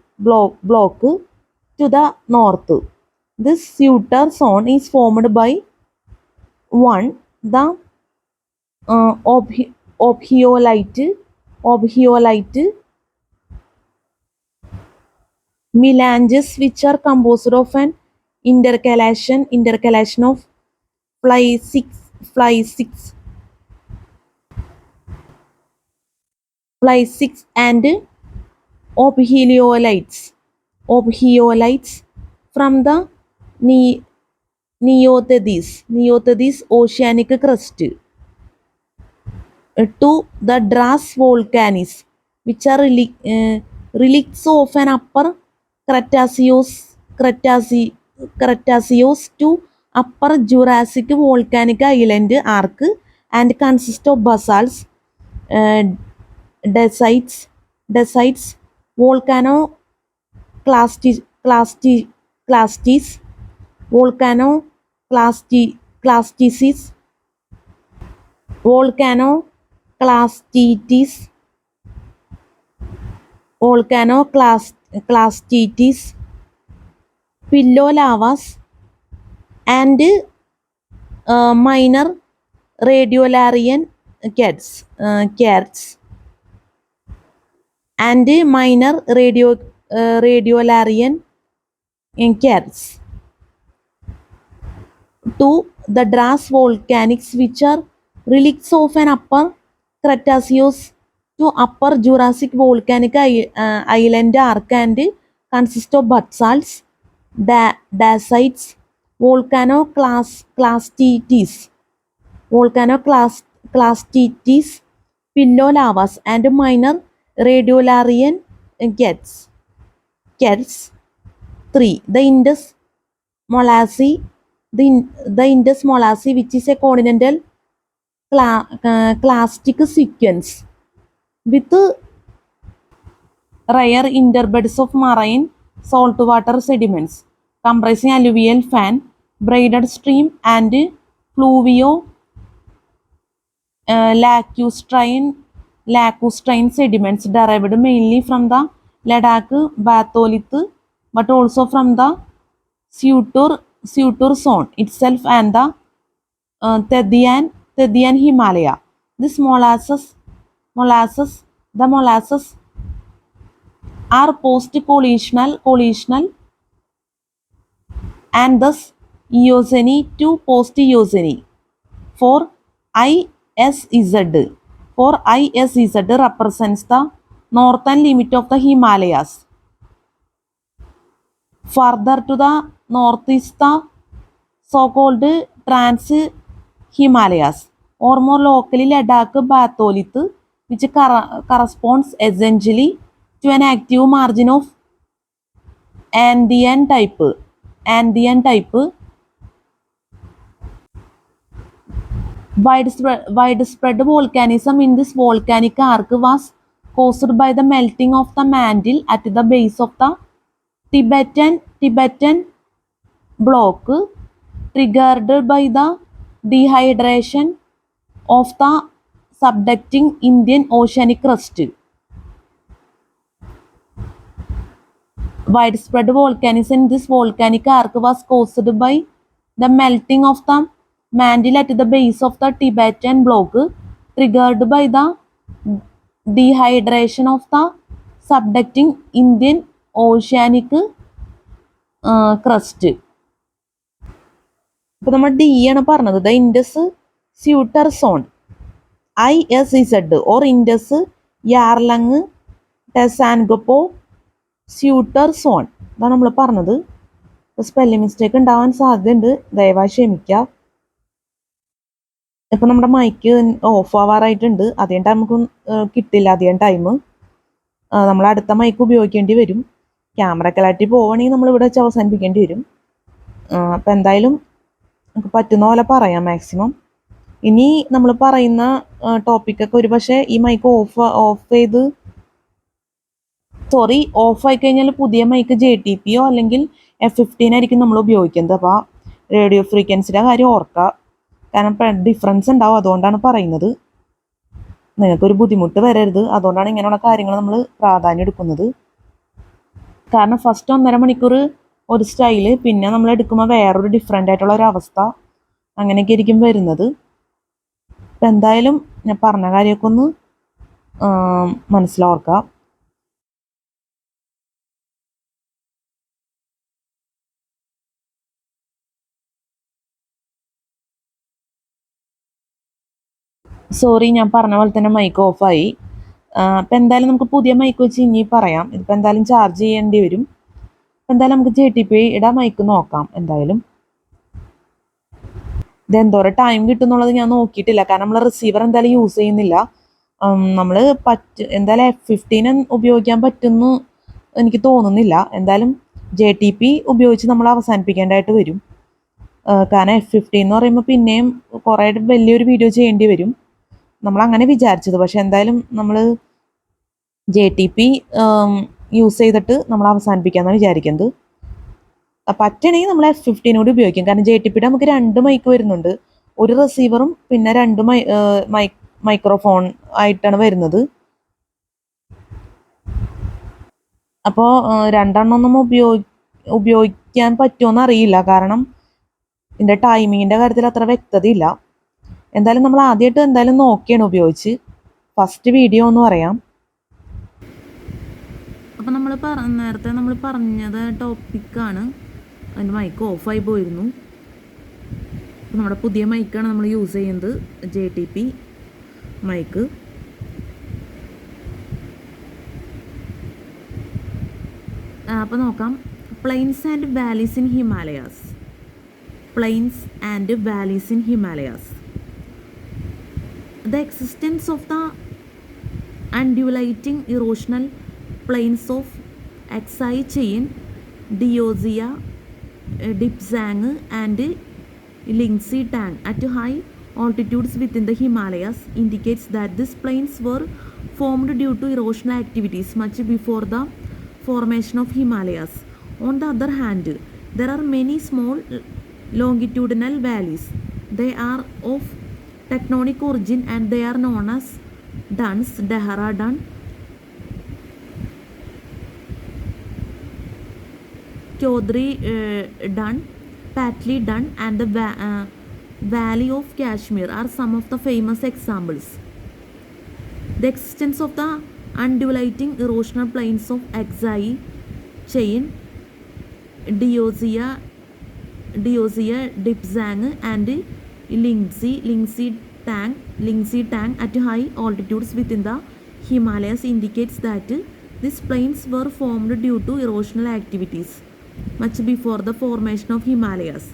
Block to the north. This sutor zone is formed by 1. The ophiolite melanges, which are composed of an intercalation of fly 6 and ophiolites from the Neotethys oceanic crust to the Dras volcanics, which are relicts of an upper Cretaceous to upper Jurassic volcanic island arc and consist of basalts, dacites, volcanoclastes, pillow lavas and minor radiolarian cards and minor radiolarian cards. 2. The Dras volcanics, which are relicts of an upper Cretaceous to upper Jurassic volcanic island arc and consist of basalts, dacites, volcanoclastes, pillow lavas and minor radiolarian cards. 3. The Indus Molasse, which is a continental clastic sequence with rare interbeds of marine saltwater sediments comprising alluvial fan, braided stream and fluvio lacustrine sediments derived mainly from the Ladakh batholith, but also from the Sutur zone itself and the Thedian Himalaya. This molasses are post-collisional and thus Eocene to post-Eocene. For ISZ represents the northern limit of the Himalayas. Further to the north is the so-called Trans-Himalayas, or more locally Ladakh batholith, which corresponds essentially to an active margin of Andean type. Widespread volcanism in this volcanic arc was caused by the melting of the mantle at the base of the Tibetan block, triggered by the dehydration of the subducting Indian oceanic crust. Widespread volcanism in this volcanic arc was caused by the melting of the mantle at the base of the Tibetan block, triggered by the dehydration of the subducting Indian oceanic crust. ഇപ്പോൾ നമ്മൾ D ആണ് പറഞ്ഞത് the Indus suture zone ISZ or Indus Yarlung Tsangpo suture zone ഇതാണ് നമ്മൾ പറഞ്ഞത്. Spelling mistake ഉണ്ടാവാൻ സാധ്യതയുണ്ട്, ദയവായി ക്ഷമിക്കുക. ഇപ്പം നമ്മുടെ മൈക്ക് ഓഫ് ആവാറായിട്ടുണ്ട്, അധികം ടൈം നമുക്ക് കിട്ടില്ല, അധികം ടൈം നമ്മൾ അടുത്ത മൈക്ക് ഉപയോഗിക്കേണ്ടി വരും. ക്യാമറ ക്ലാരിറ്റി പോവുകയാണെങ്കിൽ നമ്മൾ ഇവിടെ വെച്ച് അവസാനിപ്പിക്കേണ്ടി വരും. അപ്പം എന്തായാലും നമുക്ക് പറ്റുന്ന പോലെ പറയാം മാക്സിമം. ഇനി നമ്മൾ പറയുന്ന ടോപ്പിക്കൊക്കെ ഒരു പക്ഷേ ഈ മൈക്ക് ഓഫായി കഴിഞ്ഞാൽ പുതിയ മൈക്ക് JTPയോ അല്ലെങ്കിൽ F15 ആയിരിക്കും നമ്മൾ ഉപയോഗിക്കുന്നത്. അപ്പോൾ റേഡിയോ ഫ്രീക്വൻസിയുടെ കാര്യം ഓർക്കുക, കാരണം ഡിഫറൻസ് ഉണ്ടാവും, അതുകൊണ്ടാണ് പറയുന്നത്. നിങ്ങൾക്കൊരു ബുദ്ധിമുട്ട് വരരുത്, അതുകൊണ്ടാണ് ഇങ്ങനെയുള്ള കാര്യങ്ങൾ നമ്മൾ പ്രാധാന്യം എടുക്കുന്നത്. കാരണം ഫസ്റ്റ് 1.5 മണിക്കൂർ ഒരു സ്റ്റൈല്, പിന്നെ നമ്മൾ എടുക്കുമ്പോൾ വേറൊരു ഡിഫറെൻ്റ് ആയിട്ടുള്ള ഒരു അവസ്ഥ, അങ്ങനെയൊക്കെ ആയിരിക്കും വരുന്നത്. അപ്പം എന്തായാലും ഞാൻ പറഞ്ഞ കാര്യമൊക്കെ ഒന്ന് മനസ്സിലോർക്കാം. സോറി, ഞാൻ പറഞ്ഞ പോലെ തന്നെ മൈക്ക് ഓഫായി. അപ്പം എന്തായാലും നമുക്ക് പുതിയ മൈക്ക് വെച്ച് ഇനി പറയാം. ഇതിപ്പോൾ എന്തായാലും ചാർജ് ചെയ്യേണ്ടി വരും. എന്തായാലും നമുക്ക് JTPയുടെ മൈക്ക് നോക്കാം. എന്തായാലും ഇതെന്തോരം ടൈം കിട്ടും എന്നുള്ളത് ഞാൻ നോക്കിയിട്ടില്ല, കാരണം നമ്മൾ റിസീവർ എന്തായാലും യൂസ് ചെയ്യുന്നില്ല. നമ്മൾ എന്തായാലും F15 ഉപയോഗിക്കാൻ പറ്റുമെന്ന് എനിക്ക് തോന്നുന്നില്ല. എന്തായാലും JTP ഉപയോഗിച്ച് നമ്മൾ അവസാനിപ്പിക്കേണ്ടതായിട്ട് വരും. കാരണം F15 എന്ന് പറയുമ്പോൾ പിന്നെയും കുറേ വലിയൊരു വീഡിയോ ചെയ്യേണ്ടി വരും. നമ്മൾ അങ്ങനെ വിചാരിച്ചത്, പക്ഷെ എന്തായാലും നമ്മൾ JTP യൂസ് ചെയ്തിട്ട് നമ്മൾ അവസാനിപ്പിക്കാമെന്നാണ് വിചാരിക്കുന്നത്. പറ്റണമെങ്കിൽ നമ്മൾ F15 കൂടി ഉപയോഗിക്കും, കാരണം JTPയുടെ നമുക്ക് 2 മൈക്ക് വരുന്നുണ്ട്. ഒരു റിസീവറും പിന്നെ 2 മൈക്രോഫോൺ ആയിട്ടാണ് വരുന്നത്. അപ്പോൾ 2 എണ്ണം ഉപയോഗിക്കാൻ പറ്റുമോയെന്ന് അറിയില്ല, കാരണം ഇതിൻ്റെ ടൈമിങ്ങിൻ്റെ കാര്യത്തിൽ അത്ര വ്യക്തതയില്ല. എന്തായാലും നമ്മൾ ആദ്യമായിട്ട് എന്തായാലും നോക്കിയാണ് ഉപയോഗിച്ച്, ഫസ്റ്റ് വീഡിയോ എന്ന് പറയാം. അപ്പോൾ നേരത്തെ നമ്മൾ പറഞ്ഞത് ടോപ്പിക്കാണ്. അതിൻ്റെ മൈക്ക് ഓഫായി പോയിരുന്നു. അപ്പോൾ നമ്മുടെ പുതിയ മൈക്കാണ് നമ്മൾ യൂസ് ചെയ്യുന്നത്, JTP മൈക്ക്. അപ്പോൾ നോക്കാം. Plains and valleys in Himalayas. The existence of the undulating erosional plains of Aksai chain, Diozia, Dipsang and Lingxi Tang at high altitudes within the Himalayas indicates that these plains were formed due to erosional activities much before the formation of Himalayas. On the other hand, there are many small longitudinal valleys They are of tectonic origin and they are known as duns, Dahra Dun, Chaudhry Dun, Patli Dun and the Valley of Kashmir are some of the famous examples. The existence of the undulating erosional plains of Aksai chain, Diosia, Dipsang and Lingxi Tang at high altitudes within the Himalayas indicates that these plains were formed due to erosional activities much before the formation of Himalayas.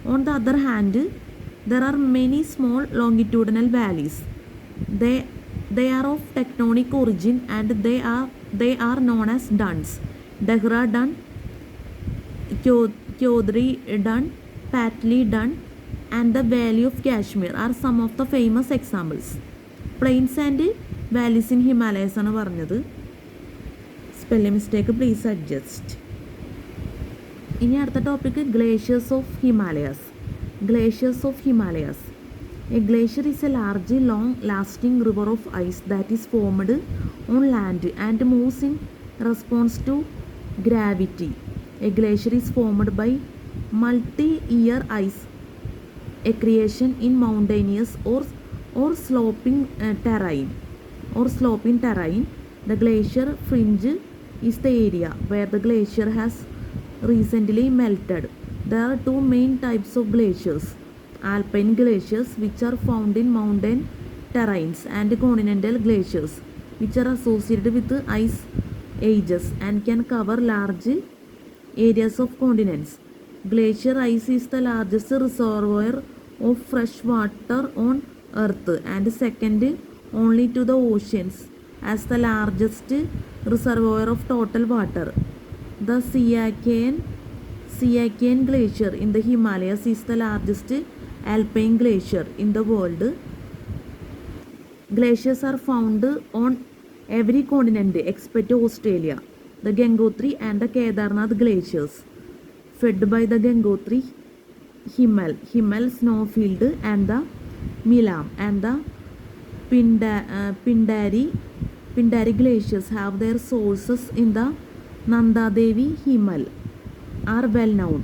On the other hand, there are many small longitudinal valleys. They are of tectonic origin and they are known as duns. Dahra Dun, Chaudhry Dun, Patli Dun and the Valley of Kashmir are some of the famous examples. Plains and valleys in Himalayas ആണ് പറഞ്ഞത്. Spelling mistake please adjust. ഇനി അടുത്ത topic glaciers of Himalayas. Glaciers of Himalayas. A glacier is a large, long-lasting river of ice that is formed on land and moves in response to gravity. A glacier is formed by multi-year ice accretion in mountainous or sloping terrain. The glacier fringe is the area where the glacier has recently melted. There are two main types of glaciers: alpine glaciers, which are found in mountain terrains, and continental glaciers, which are associated with ice ages and can cover large areas of continents. Glacier ice is the largest reservoir of fresh water on Earth and second only to the oceans as the largest reservoir of total water. The Siachen Glacier in the Himalayas is the largest alpine glacier in the world. Glaciers are found on every continent except Australia. The Gangotri and the Kedarnath glaciers, fed by the Gangotri Himal snowfield and the Milam and the Pindari glaciers have their sources in the Nanda Devi Himal are well known.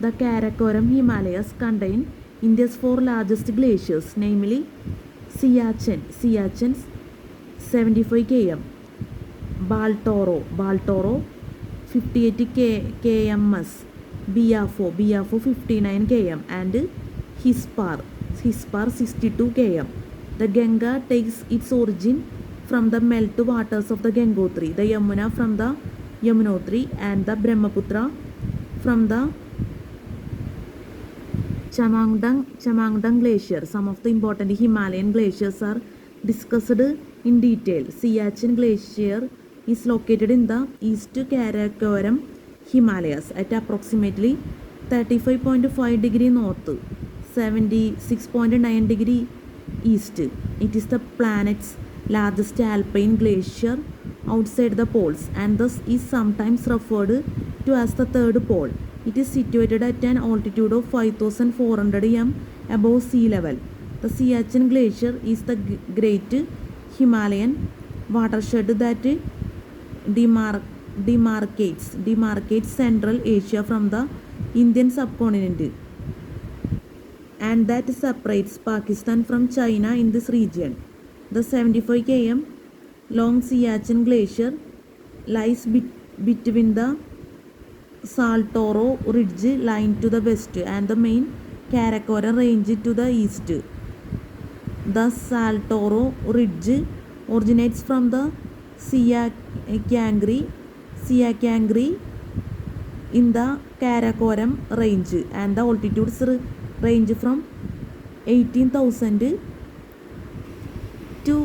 The Karakoram Himalayas contain India's four largest glaciers, namely Siachen 75 km, Baltoro 58 kms, Biafo 59 km and Hispar 62 km. The Ganga takes its origin from the meltwaters of the Gangotri, the Yamuna from the Yamunotri and the Brahmaputra from the Chamangdang Glacier. Some of the important Himalayan glaciers are discussed in detail. Siachen Glacier is located in the East Karakoram Himalayas at approximately 35.5 degree north, 76.9 degree east. It is the planet's largest alpine glacier outside the poles and thus is sometimes referred to as the third pole. It is situated at an altitude of 5,400 m above sea level. The Siachen Glacier is the great Himalayan watershed that demarcates Central Asia from the Indian subcontinent and that separates Pakistan from China in this region. The 75 km long Siachen Glacier lies between the Saltoro Ridge line to the west and the main Karakoram range to the east. The Saltoro Ridge originates from the Siakyangri in the Karakoram range and the altitudes range from 18,000 to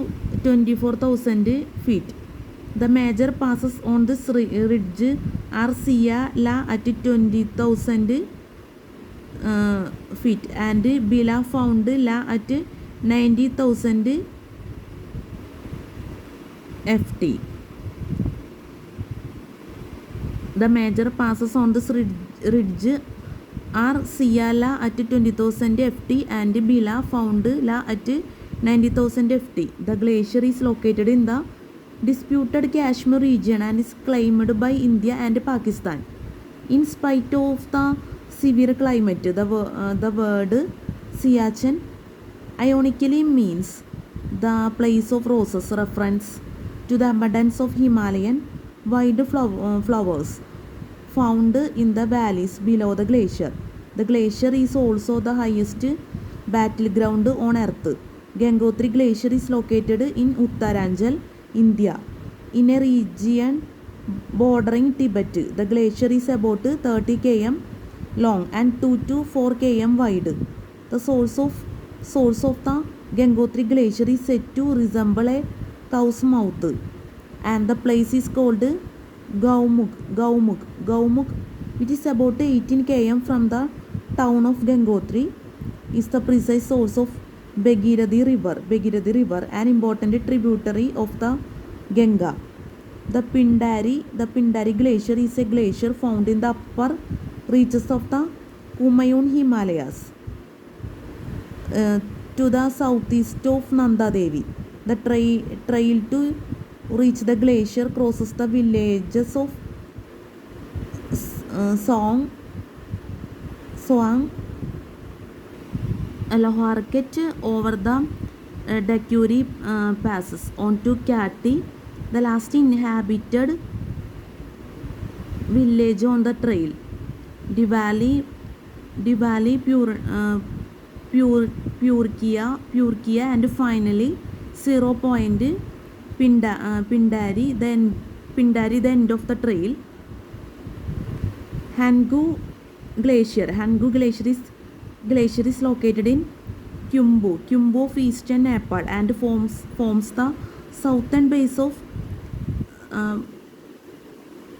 24,000 feet. The major passes on this ridge are Sia La at 20,000 feet and Bila Found La at 90,000 ft. The major passes on this ridge are Siyala at 20,000 ft and Bila found La at 90,000 ft. The glacier is located in the disputed Kashmir region and is claimed by India and Pakistan. In spite of the severe climate, the word Siachen ironically means the place of roses, reference to the abundance of Himalayan wildflowers found in the valleys below the glacier. The glacier is also the highest battleground on earth. Gangotri Glacier is located in Uttaranchal, India, in a region bordering Tibet. The glacier is about 30 km long and 2 to 4 km wide. The source of the Gangotri Glacier is said to resemble a cow's mouth, and the place is called Gaumukh, which is about 18 km from the town of Gangotri, is the precise source of Bhagirathi River, an important tributary of the Ganga. The Pindari Glacier is a glacier found in the upper reaches of the Kumaun Himalayas, to the southeast of Nanda Devi. The trail to reach the glacier crosses the villages of Soang, Loharket over the Dakuri passes onto Kati, the last inhabited village on the trail. Diwali, Purkia, and finally 0 Point Pindari, the end of the trail. Hangu Glacier is located in Kyumbu of eastern Nepal and forms the southern base of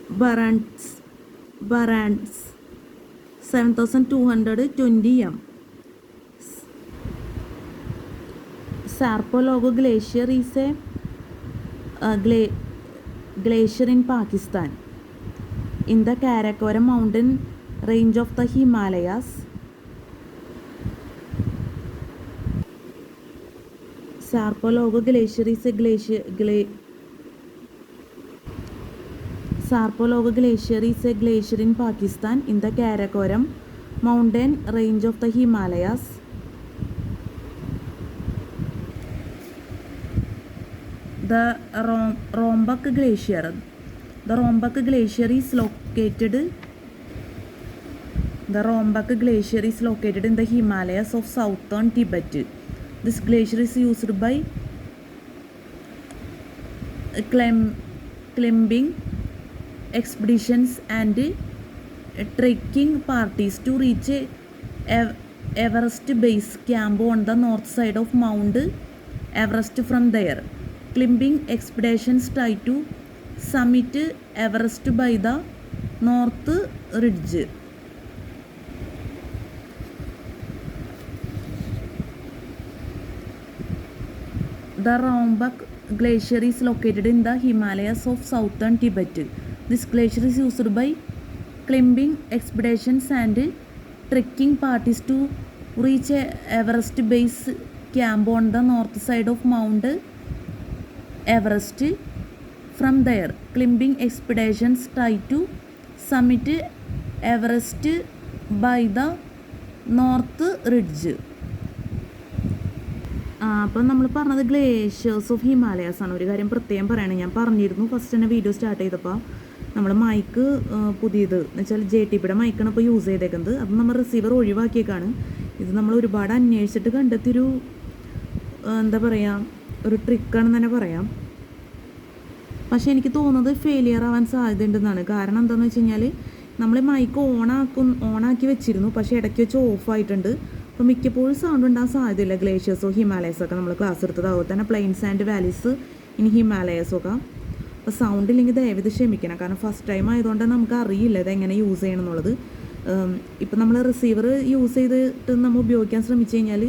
Barants 7,220 m. Sarpologo Glacier is a glacier in Pakistan, in the Karakoram mountain range of the Himalayas. Sarpologo Glacier is a glacier in Pakistan, in the Karakoram mountain range of the Himalayas. The Rombak Glacier is located in the Himalayas of southern Tibet. This glacier is used by climbing expeditions and trekking parties to reach Everest base camp on the north side of Mount Everest. From there, climbing expeditions try to summit Everest by the North Ridge. The Rombak Glacier is located in the Himalayas of southern Tibet. This glacier is used by climbing expeditions and trekking parties to reach Everest base camp on the north side of Mount Everest. From there, climbing expeditions try to summit Everest by the North Ridge. അപ്പം നമ്മൾ പറഞ്ഞത് glaciers of Himalayas ആണ്. ഒരു കാര്യം പ്രത്യേകം പറയണം, ഞാൻ പറഞ്ഞിരുന്നു ഫസ്റ്റ് തന്നെ വീഡിയോ സ്റ്റാർട്ട് ചെയ്തപ്പോൾ നമ്മൾ മൈക്ക് പുതിയത് എന്ന് വെച്ചാൽ JTBയുടെ മൈക്കാണ് ഇപ്പോൾ യൂസ് ചെയ്തേക്കുന്നത്. അത് നമ്മൾ റിസീവർ ഒഴിവാക്കിയേക്കാണ്. ഇത് നമ്മൾ ഒരുപാട് അന്വേഷിച്ചിട്ട് കണ്ടെത്തിയൊരു എന്താ പറയുക, ഒരു ട്രിക്കാണെന്ന് തന്നെ പറയാം. പക്ഷേ എനിക്ക് തോന്നുന്നത് ഫെയിലിയർ ആവാൻ സാധ്യതയുണ്ടെന്നാണ്. കാരണം എന്താണെന്ന് വെച്ച് കഴിഞ്ഞാൽ നമ്മൾ മൈക്ക് ഓണാക്കി വെച്ചിരുന്നു, പക്ഷേ ഇടയ്ക്ക് വെച്ച് ഓഫായിട്ടുണ്ട്. അപ്പോൾ മിക്കപ്പോഴും സൗണ്ട് ഉണ്ടാകാൻ സാധ്യതയില്ല. ഗ്ലേഷ്യേഴ്സോ ഹിമാലയസൊക്കെ നമ്മൾ ക്ലാസ് എടുത്തത്, അതുപോലെ തന്നെ പ്ലെയിൻസ് ആൻഡ് വാലീസ് ഇനി ഹിമാലയസൊക്കെ. അപ്പോൾ സൗണ്ട് ഇല്ലെങ്കിൽ ദയവിത് ക്ഷമിക്കണം, കാരണം ഫസ്റ്റ് ടൈം ആയതുകൊണ്ട് നമുക്ക് അറിയില്ല ഇതെങ്ങനെ യൂസ് ചെയ്യണം എന്നുള്ളത്. ഇപ്പം നമ്മൾ റിസീവർ യൂസ് ചെയ്തിട്ട് നമ്മൾ ഉപയോഗിക്കാൻ ശ്രമിച്ചു കഴിഞ്ഞാൽ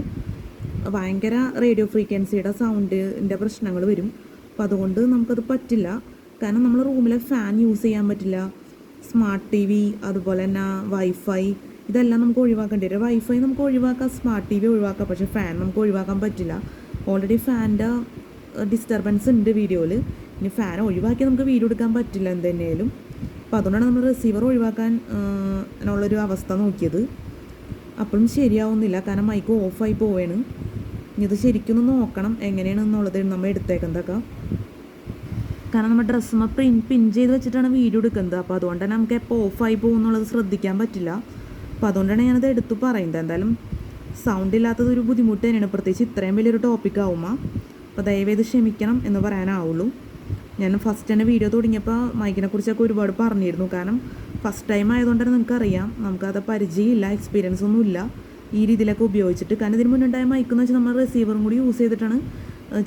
ഭയങ്കര റേഡിയോ ഫ്രീക്വൻസിയുടെ സൗണ്ടിൻ്റെ പ്രശ്നങ്ങൾ വരും. അപ്പോൾ അതുകൊണ്ട് നമുക്കത് പറ്റില്ല. കാരണം നമ്മൾ റൂമിലെ ഫാൻ യൂസ് ചെയ്യാൻ പറ്റില്ല, സ്മാർട്ട് TV അതുപോലെ തന്നെ വൈഫൈ ഇതെല്ലാം നമുക്ക് ഒഴിവാക്കേണ്ടി വരും. വൈഫൈ നമുക്ക് ഒഴിവാക്കാം, സ്മാർട്ട് ടി വി ഒഴിവാക്കാം, പക്ഷേ ഫാൻ നമുക്ക് ഒഴിവാക്കാൻ പറ്റില്ല. ഓൾറെഡി ഫാനിൻ്റെ ഡിസ്റ്റർബൻസ് ഉണ്ട് വീഡിയോയിൽ. ഇനി ഫാൻ ഒഴിവാക്കി നമുക്ക് വീഡിയോ എടുക്കാൻ പറ്റില്ല എന്തെങ്കിലും. അപ്പോൾ അതുകൊണ്ടാണ് നമ്മൾ റിസീവർ ഒഴിവാക്കാൻ ഉള്ളൊരു അവസ്ഥ നോക്കിയത്. അപ്പോഴും ശരിയാവുന്നില്ല, കാരണം മൈക്ക് ഓഫായി പോവുകയാണ്. ഇനി ഇത് ശരിക്കും നോക്കണം എങ്ങനെയാണെന്നുള്ളത് നമ്മൾ എടുത്തേക്കുന്നതൊക്കെ. കാരണം നമ്മൾ ഡ്രസ്സുമ്മ പിൻ ചെയ്ത് വെച്ചിട്ടാണ് വീഡിയോ എടുക്കുന്നത്. അപ്പോൾ അതുകൊണ്ട് തന്നെ നമുക്ക് എപ്പോൾ ഓഫായി പോകും എന്നുള്ളത് ശ്രദ്ധിക്കാൻ പറ്റില്ല. അപ്പോൾ അതുകൊണ്ടാണ് ഞാനത് എടുത്തു പറയുന്നത്. എന്തായാലും സൗണ്ട് ഇല്ലാത്തത് ഒരു ബുദ്ധിമുട്ട് തന്നെയാണ്, പ്രത്യേകിച്ച് ഇത്രയും വലിയൊരു ടോപ്പിക് ആവുമ്പോൾ. അപ്പോൾ ദയവേത് ക്ഷമിക്കണം എന്ന് പറയാനാവുള്ളൂ. ഞാൻ ഫസ്റ്റ് തന്നെ വീഡിയോ തുടങ്ങിയപ്പോൾ മൈക്കിനെ കുറിച്ചൊക്കെ ഒരുപാട് പറഞ്ഞിരുന്നു. കാരണം ഫസ്റ്റ് ടൈം ആയതുകൊണ്ട് തന്നെ നിങ്ങൾക്കറിയാം, നമുക്കത് പരിചയമില്ല, എക്സ്പീരിയൻസ് ഒന്നും ഇല്ല ഈ രീതിയിലൊക്കെ ഉപയോഗിച്ചിട്ട്. കാരണം ഇതിന് മുന്നുണ്ടായ മൈക്കെന്ന് വെച്ചാൽ നമ്മൾ റിസീവറും കൂടി യൂസ് ചെയ്തിട്ടാണ്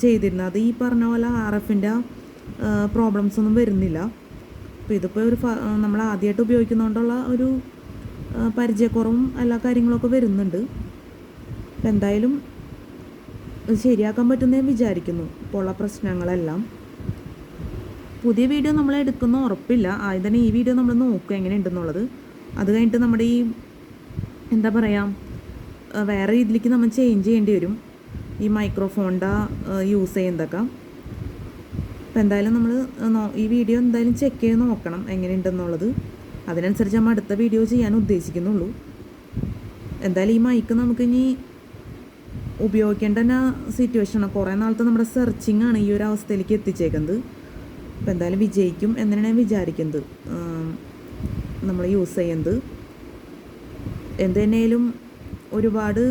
ചെയ്തിരുന്നത്. അത് ഈ പറഞ്ഞ പോലെ RFൻ്റെ പ്രോബ്ലംസ് ഒന്നും വരുന്നില്ല. അപ്പോൾ ഇതിപ്പോൾ നമ്മൾ ആദ്യമായിട്ട് ഉപയോഗിക്കുന്നതുകൊണ്ടുള്ള ഒരു പരിചയക്കുറവും എല്ലാ കാര്യങ്ങളൊക്കെ വരുന്നുണ്ട്. അപ്പോൾ എന്തായാലും ശരിയാക്കാൻ പറ്റുമെന്ന് ഞാൻ വിചാരിക്കുന്നു ഇപ്പോൾ ഉള്ള പ്രശ്നങ്ങളെല്ലാം. പുതിയ വീഡിയോ നമ്മൾ എടുക്കുന്ന ഉറപ്പില്ല. ആദ്യം തന്നെ ഈ വീഡിയോ നമ്മൾ നോക്കുക എങ്ങനെയുണ്ടെന്നുള്ളത്. അത് കഴിഞ്ഞിട്ട് നമ്മുടെ ഈ എന്താ പറയുക, വേറെ രീതിയിലേക്ക് നമ്മൾ ചേഞ്ച് ചെയ്യേണ്ടി വരും ഈ മൈക്രോഫോണിൻ്റെ യൂസ് ചെയ്യുന്നതൊക്കെ. അപ്പോൾ എന്തായാലും നമ്മൾ ഈ വീഡിയോ എന്തായാലും ചെക്ക് ചെയ്ത് നോക്കണം എങ്ങനെയുണ്ടെന്നുള്ളത്. അതിനനുസരിച്ച് നമ്മൾ അടുത്ത വീഡിയോ ചെയ്യാൻ ഉദ്ദേശിക്കുന്നുള്ളൂ. എന്തായാലും ഈ മൈക്ക് നമുക്കിനി ഉപയോഗിക്കേണ്ട തന്നെ സിറ്റുവേഷനാണ്. കുറേ നാളത്തെ നമ്മുടെ സെർച്ചിങ് ആണ് ഈ ഒരു അവസ്ഥയിലേക്ക് എത്തിച്ചേക്കുന്നത്. അപ്പോൾ എന്തായാലും വിജയിക്കും എന്നാണ് ഞാൻ വിചാരിക്കുന്നത് നമ്മൾ യൂസ് ചെയ്യുന്നത്. എന്ത് തന്നെയാലും ഒരുപാട്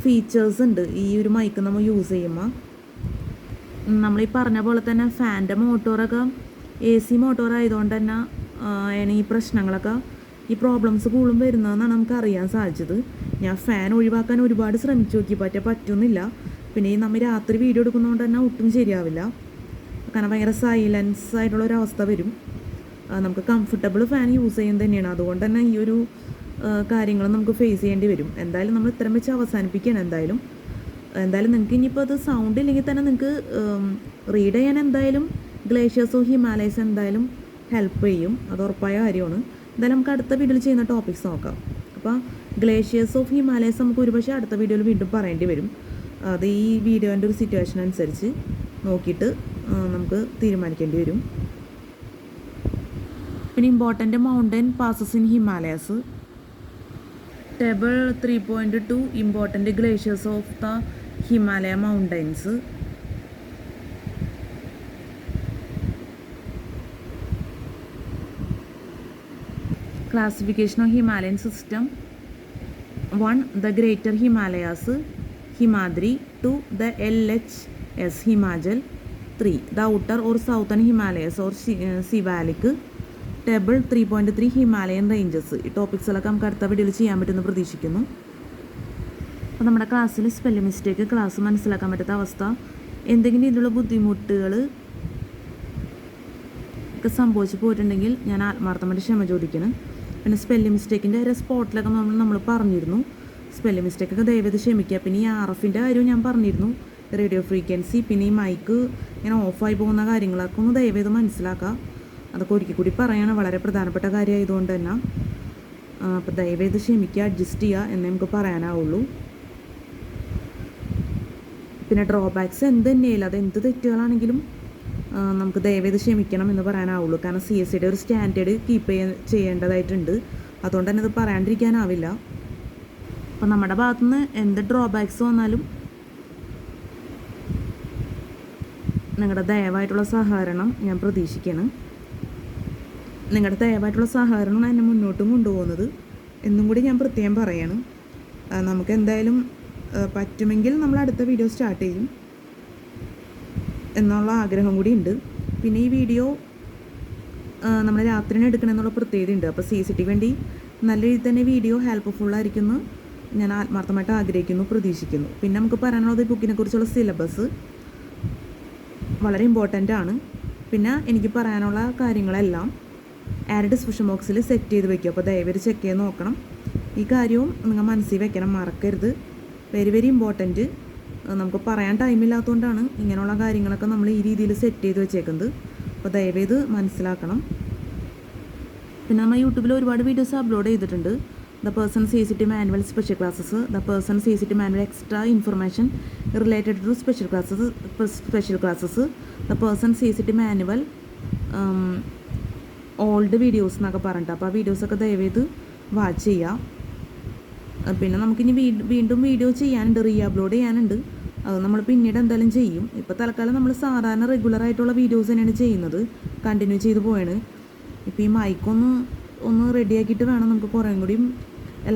ഫീച്ചേഴ്സ് ഉണ്ട് ഈ ഒരു മൈക്ക് നമ്മൾ യൂസ് ചെയ്യുമ്പോൾ. നമ്മളീ പറഞ്ഞ പോലെ തന്നെ ഫാൻ്റെ മോട്ടോറൊക്കെ AC മോട്ടോറായതുകൊണ്ട് തന്നെ ഈ പ്രശ്നങ്ങളൊക്കെ ഈ പ്രോബ്ലംസ് കൂടുതലും വരുന്നതെന്നാണ് നമുക്ക് അറിയാൻ സാധിച്ചത്. ഞാൻ ഫാൻ ഒഴിവാക്കാൻ ഒരുപാട് ശ്രമിച്ചു നോക്കി, പറ്റുന്നില്ല. പിന്നെ ഈ നമ്മൾ രാത്രി വീഡിയോ എടുക്കുന്നതുകൊണ്ട് തന്നെ ഒട്ടും ശരിയാവില്ല. കാരണം ഭയങ്കര സൈലൻസ് ആയിട്ടുള്ളൊരവസ്ഥ വരും. നമുക്ക് കംഫർട്ടബിൾ ഫാൻ യൂസ് ചെയ്യുന്നത് തന്നെയാണ്. അതുകൊണ്ട് തന്നെ ഈ ഒരു കാര്യങ്ങൾ നമുക്ക് ഫേസ് ചെയ്യേണ്ടി വരും. എന്തായാലും നമ്മൾ ഇത്രയും വെച്ച് അവസാനിപ്പിക്കുകയാണ്. എന്തായാലും നിങ്ങൾക്ക് ഇനിയിപ്പോൾ അത് സൗണ്ട് ഇല്ലെങ്കിൽ തന്നെ നിങ്ങൾക്ക് റീഡ് ചെയ്യാൻ എന്തായാലും ഗ്ലേഷ്യേഴ്സോ ഹിമാലയസ് എന്തായാലും ഹെൽപ്പ് ചെയ്യും, അത് ഉറപ്പായ കാര്യമാണ്. എന്തായാലും നമുക്ക് അടുത്ത വീഡിയോയിൽ ചെയ്യുന്ന ടോപ്പിക്സ് നോക്കാം. അപ്പോൾ ഗ്ലേഷ്യേഴ്സ് ഓഫ് ഹിമാലയസ് നമുക്ക് ഒരുപക്ഷെ അടുത്ത വീഡിയോയിൽ വീണ്ടും പറയേണ്ടി വരും. അത് ഈ വീഡിയോൻ്റെ ഒരു സിറ്റുവേഷൻ അനുസരിച്ച് നോക്കിയിട്ട് നമുക്ക് തീരുമാനിക്കേണ്ടി വരും. പിന്നെ important mountain passes in Himalayas. Table 3.2 important glaciers of the Himalaya mountains. Classification of Himalayan system. 1. The Greater Himalayas, Himadri. 2. The LHS, Himachal. 3. The Outer or Southern Himalayas or Sivalik. Table 3.3 Himalayan ranges. ഈ ടോപ്പിക്സിലൊക്കെ നമുക്ക് അടുത്ത വീഡിയോയിൽ ചെയ്യാൻ പറ്റുമെന്ന് പ്രതീക്ഷിക്കുന്നു. അപ്പോൾ നമ്മുടെ ക്ലാസ്സിൽ സ്പെല്ലിംഗ് മിസ്റ്റേക്ക്, ക്ലാസ് മനസ്സിലാക്കാൻ പറ്റാത്ത അവസ്ഥ, എന്തെങ്കിലും ഇതിലുള്ള ബുദ്ധിമുട്ടുകൾ ഒക്കെ സംഭവിച്ചു പോയിട്ടുണ്ടെങ്കിൽ ഞാൻ ആത്മാർത്ഥമായിട്ട് ക്ഷമ ചോദിക്കണം. പിന്നെ സ്പെല്ലിംഗ് മിസ്റ്റേക്കിൻ്റെ ഒരു സ്പോട്ടിലൊക്കെ നമ്മൾ പറഞ്ഞിരുന്നു. സ്പെല്ലിംഗ് മിസ്റ്റേക്കൊക്കെ ദയവേത് ക്ഷമിക്കുക. പിന്നെ ഈ RFൻ്റെ കാര്യവും ഞാൻ പറഞ്ഞിരുന്നു, റേഡിയോ ഫ്രീക്വൻസി, പിന്നെ ഈ മൈക്ക് ഇങ്ങനെ ഓഫായി പോകുന്ന കാര്യങ്ങളൊക്കെ ഒന്ന് ദയവേത് മനസ്സിലാക്കുക. അതൊക്കെ ഒരിക്കൽ കൂടി പറയാണ്, വളരെ പ്രധാനപ്പെട്ട കാര്യമായതുകൊണ്ട് തന്നെ. അപ്പോൾ ദയവേത് ക്ഷമിക്കുക, അഡ്ജസ്റ്റ് ചെയ്യുക എന്നേ നമുക്ക് പറയാനാവുള്ളൂ. പിന്നെ ഡ്രോബാക്സ് എന്ത് തന്നെയില്ല, അത് എന്ത് തെറ്റുകളാണെങ്കിലും നമുക്ക് ദയവേത് ക്ഷമിക്കണം എന്ന് പറയാനാവുള്ളൂ. കാരണം CSEയുടെ ഒരു സ്റ്റാൻഡേർഡ് കീപ്പ് ചെയ്യേണ്ടതായിട്ടുണ്ട്. അതുകൊണ്ട് തന്നെ അത് പറയാണ്ടിരിക്കാനാവില്ല. അപ്പം നമ്മുടെ ഭാഗത്തുനിന്ന് എന്ത് ഡ്രോബാക്സ് വന്നാലും നിങ്ങളുടെ ദയവായിട്ടുള്ള സഹകരണം ഞാൻ പ്രതീക്ഷിക്കണം. നിങ്ങളുടെ ദയവായിട്ടുള്ള സഹകരണമാണ് എന്നെ മുന്നോട്ടും കൊണ്ടുപോകുന്നത് എന്നും കൂടി ഞാൻ പ്രത്യേകം പറയണം. നമുക്ക് എന്തായാലും പറ്റുമെങ്കിൽ നമ്മൾ അടുത്ത വീഡിയോ സ്റ്റാർട്ട് ചെയ്യും എന്നുള്ള ആഗ്രഹം കൂടി ഉണ്ട്. പിന്നെ ഈ വീഡിയോ നമ്മൾ രാത്രിയാണ് എടുക്കണമെന്നുള്ള പ്രത്യേകത ഉണ്ട്. അപ്പോൾ CSEക്ക് വേണ്ടി നല്ല രീതിയിൽ തന്നെ വീഡിയോ ഹെൽപ്ഫുള്ളായിരിക്കുമെന്ന് ഞാൻ ആത്മാർത്ഥമായിട്ട് ആഗ്രഹിക്കുന്നു, പ്രതീക്ഷിക്കുന്നു. പിന്നെ നമുക്ക് പറയാനുള്ളത് ഈ ബുക്കിനെ കുറിച്ചുള്ള സിലബസ് വളരെ ഇമ്പോർട്ടൻ്റ് ആണ്. പിന്നെ എനിക്ക് പറയാനുള്ള കാര്യങ്ങളെല്ലാം ഡിസ്ക്രിപ്ഷൻ ബോക്സിൽ സെറ്റ് ചെയ്ത് വെക്കും. അപ്പോൾ ദയവായി ചെക്ക് ചെയ്ത് നോക്കണം. ഈ കാര്യവും നിങ്ങൾ മനസ്സിൽ വെക്കണം, മറക്കരുത്. Very very important. നമുക്ക് പറയാൻ ടൈമില്ലാത്തതുകൊണ്ടാണ് ഇങ്ങനെയുള്ള കാര്യങ്ങളൊക്കെ നമ്മൾ ഈ രീതിയിൽ സെറ്റ് ചെയ്ത് വെച്ചേക്കുന്നത്. അപ്പോൾ ദയവേത് മനസ്സിലാക്കണം. പിന്നെ നമ്മൾ യൂട്യൂബിൽ ഒരുപാട് വീഡിയോസ് അപ്ലോഡ് ചെയ്തിട്ടുണ്ട്. The person CCT manual special classes, the person CCT manual extra information related to special classes, the person CCT manual old videos എന്നൊക്കെ പറഞ്ഞിട്ട്. അപ്പോൾ ആ വീഡിയോസൊക്കെ ദയവേത് വാച്ച് ചെയ്യാം. പിന്നെ നമുക്കിനി വീണ്ടും വീഡിയോ ചെയ്യാനുണ്ട്, അപ്ലോഡ് ചെയ്യാനുണ്ട്. അത് നമ്മൾ പിന്നീട് എന്തായാലും ചെയ്യും. ഇപ്പോൾ തൽക്കാലം നമ്മൾ സാധാരണ റെഗുലറായിട്ടുള്ള വീഡിയോസ് തന്നെയാണ് ചെയ്യുന്നത്, കണ്ടിന്യൂ ചെയ്ത് പോയാണ്. ഇപ്പോൾ ഈ മൈക്കൊന്ന് റെഡിയാക്കിയിട്ട് വേണം നമുക്ക് കുറേ കൂടിയും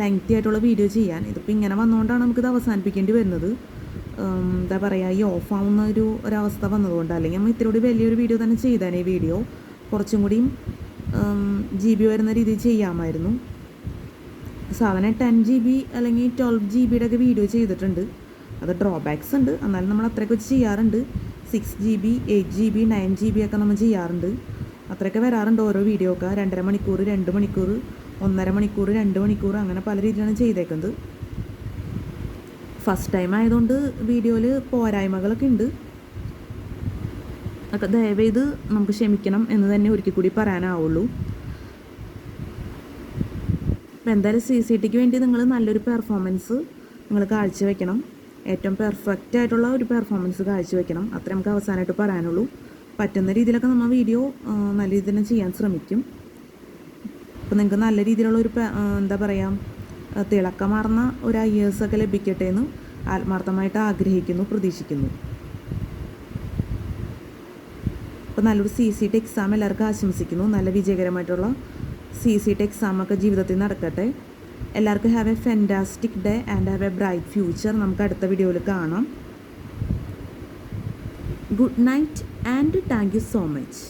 ലെങ്തി ആയിട്ടുള്ള വീഡിയോ ചെയ്യാൻ. ഇതിപ്പോൾ ഇങ്ങനെ വന്നുകൊണ്ടാണ് നമുക്കിത് അവസാനിപ്പിക്കേണ്ടി വരുന്നത്. എന്താ പറയുക, ഈ ഓഫ് ആവുന്ന ഒരവസ്ഥ വന്നതുകൊണ്ട്. അല്ലെങ്കിൽ നമ്മൾ ഇത്തിരി കൂടി വലിയൊരു വീഡിയോ തന്നെ ചെയ്തേനെ. ഈ വീഡിയോ കുറച്ചും കൂടിയും GB വരുന്ന രീതിയിൽ ചെയ്യാമായിരുന്നു. സാധാരണ 10 GB അല്ലെങ്കിൽ 12 GB ഒക്കെ വീഡിയോ ചെയ്തിട്ടുണ്ട്. അത് ഡ്രോബാക്സ് ഉണ്ട്, എന്നാലും നമ്മൾ അത്രയൊക്കെ വെച്ച് ചെയ്യാറുണ്ട്. 6 GB, 8 GB, 9 GB ഒക്കെ നമ്മൾ ചെയ്യാറുണ്ട്. അത്രയൊക്കെ വരാറുണ്ട് ഓരോ വീഡിയോ ഒക്കെ. 2.5 മണിക്കൂർ, 2 മണിക്കൂർ, 1.5 മണിക്കൂർ, 2 മണിക്കൂർ, അങ്ങനെ പല രീതിയിലാണ് ചെയ്തേക്കുന്നത്. ഫസ്റ്റ് ടൈം ആയതുകൊണ്ട് വീഡിയോയിൽ പോരായ്മകളൊക്കെ ഉണ്ട്. ഒക്കെ ദയവേത് നമുക്ക് ക്ഷമിക്കണം എന്ന് തന്നെ ഒരിക്കൽ കൂടി പറയാനാവുള്ളൂ. അപ്പോൾ എന്തായാലും CCTക്ക് വേണ്ടി നിങ്ങൾ നല്ലൊരു പെർഫോമൻസ് നിങ്ങൾ കാഴ്ചവെക്കണം. ഏറ്റവും പെർഫെക്റ്റ് ആയിട്ടുള്ള ഒരു പെർഫോമൻസ് കാഴ്ചവെക്കണം. അത്രേ നമുക്ക് അവസാനമായിട്ട് പറയാനുള്ളൂ. പറ്റുന്ന രീതിയിലൊക്കെ നമ്മൾ വീഡിയോ നല്ല രീതിയിൽ തന്നെ ചെയ്യാൻ ശ്രമിക്കും. അപ്പോൾ നിങ്ങൾക്ക് നല്ല രീതിയിലുള്ള എന്താ പറയുക, തിളക്കമാർന്ന ഒരു IAS ഒക്കെ ലഭിക്കട്ടെ എന്ന് ആത്മാർത്ഥമായിട്ട് ആഗ്രഹിക്കുന്നു, പ്രതീക്ഷിക്കുന്നു. അപ്പോൾ നല്ലൊരു CCT എക്സാം എല്ലാവർക്കും ആശംസിക്കുന്നു. നല്ല വിജയകരമായിട്ടുള്ള CCT എക്സാമൊക്കെ ജീവിതത്തിൽ നടക്കട്ടെ. എല്ലാവർക്കും have A fantastic day and have A bright future. നമുക്ക് അടുത്ത വീഡിയോയിൽ കാണാം. Good night and thank you so much.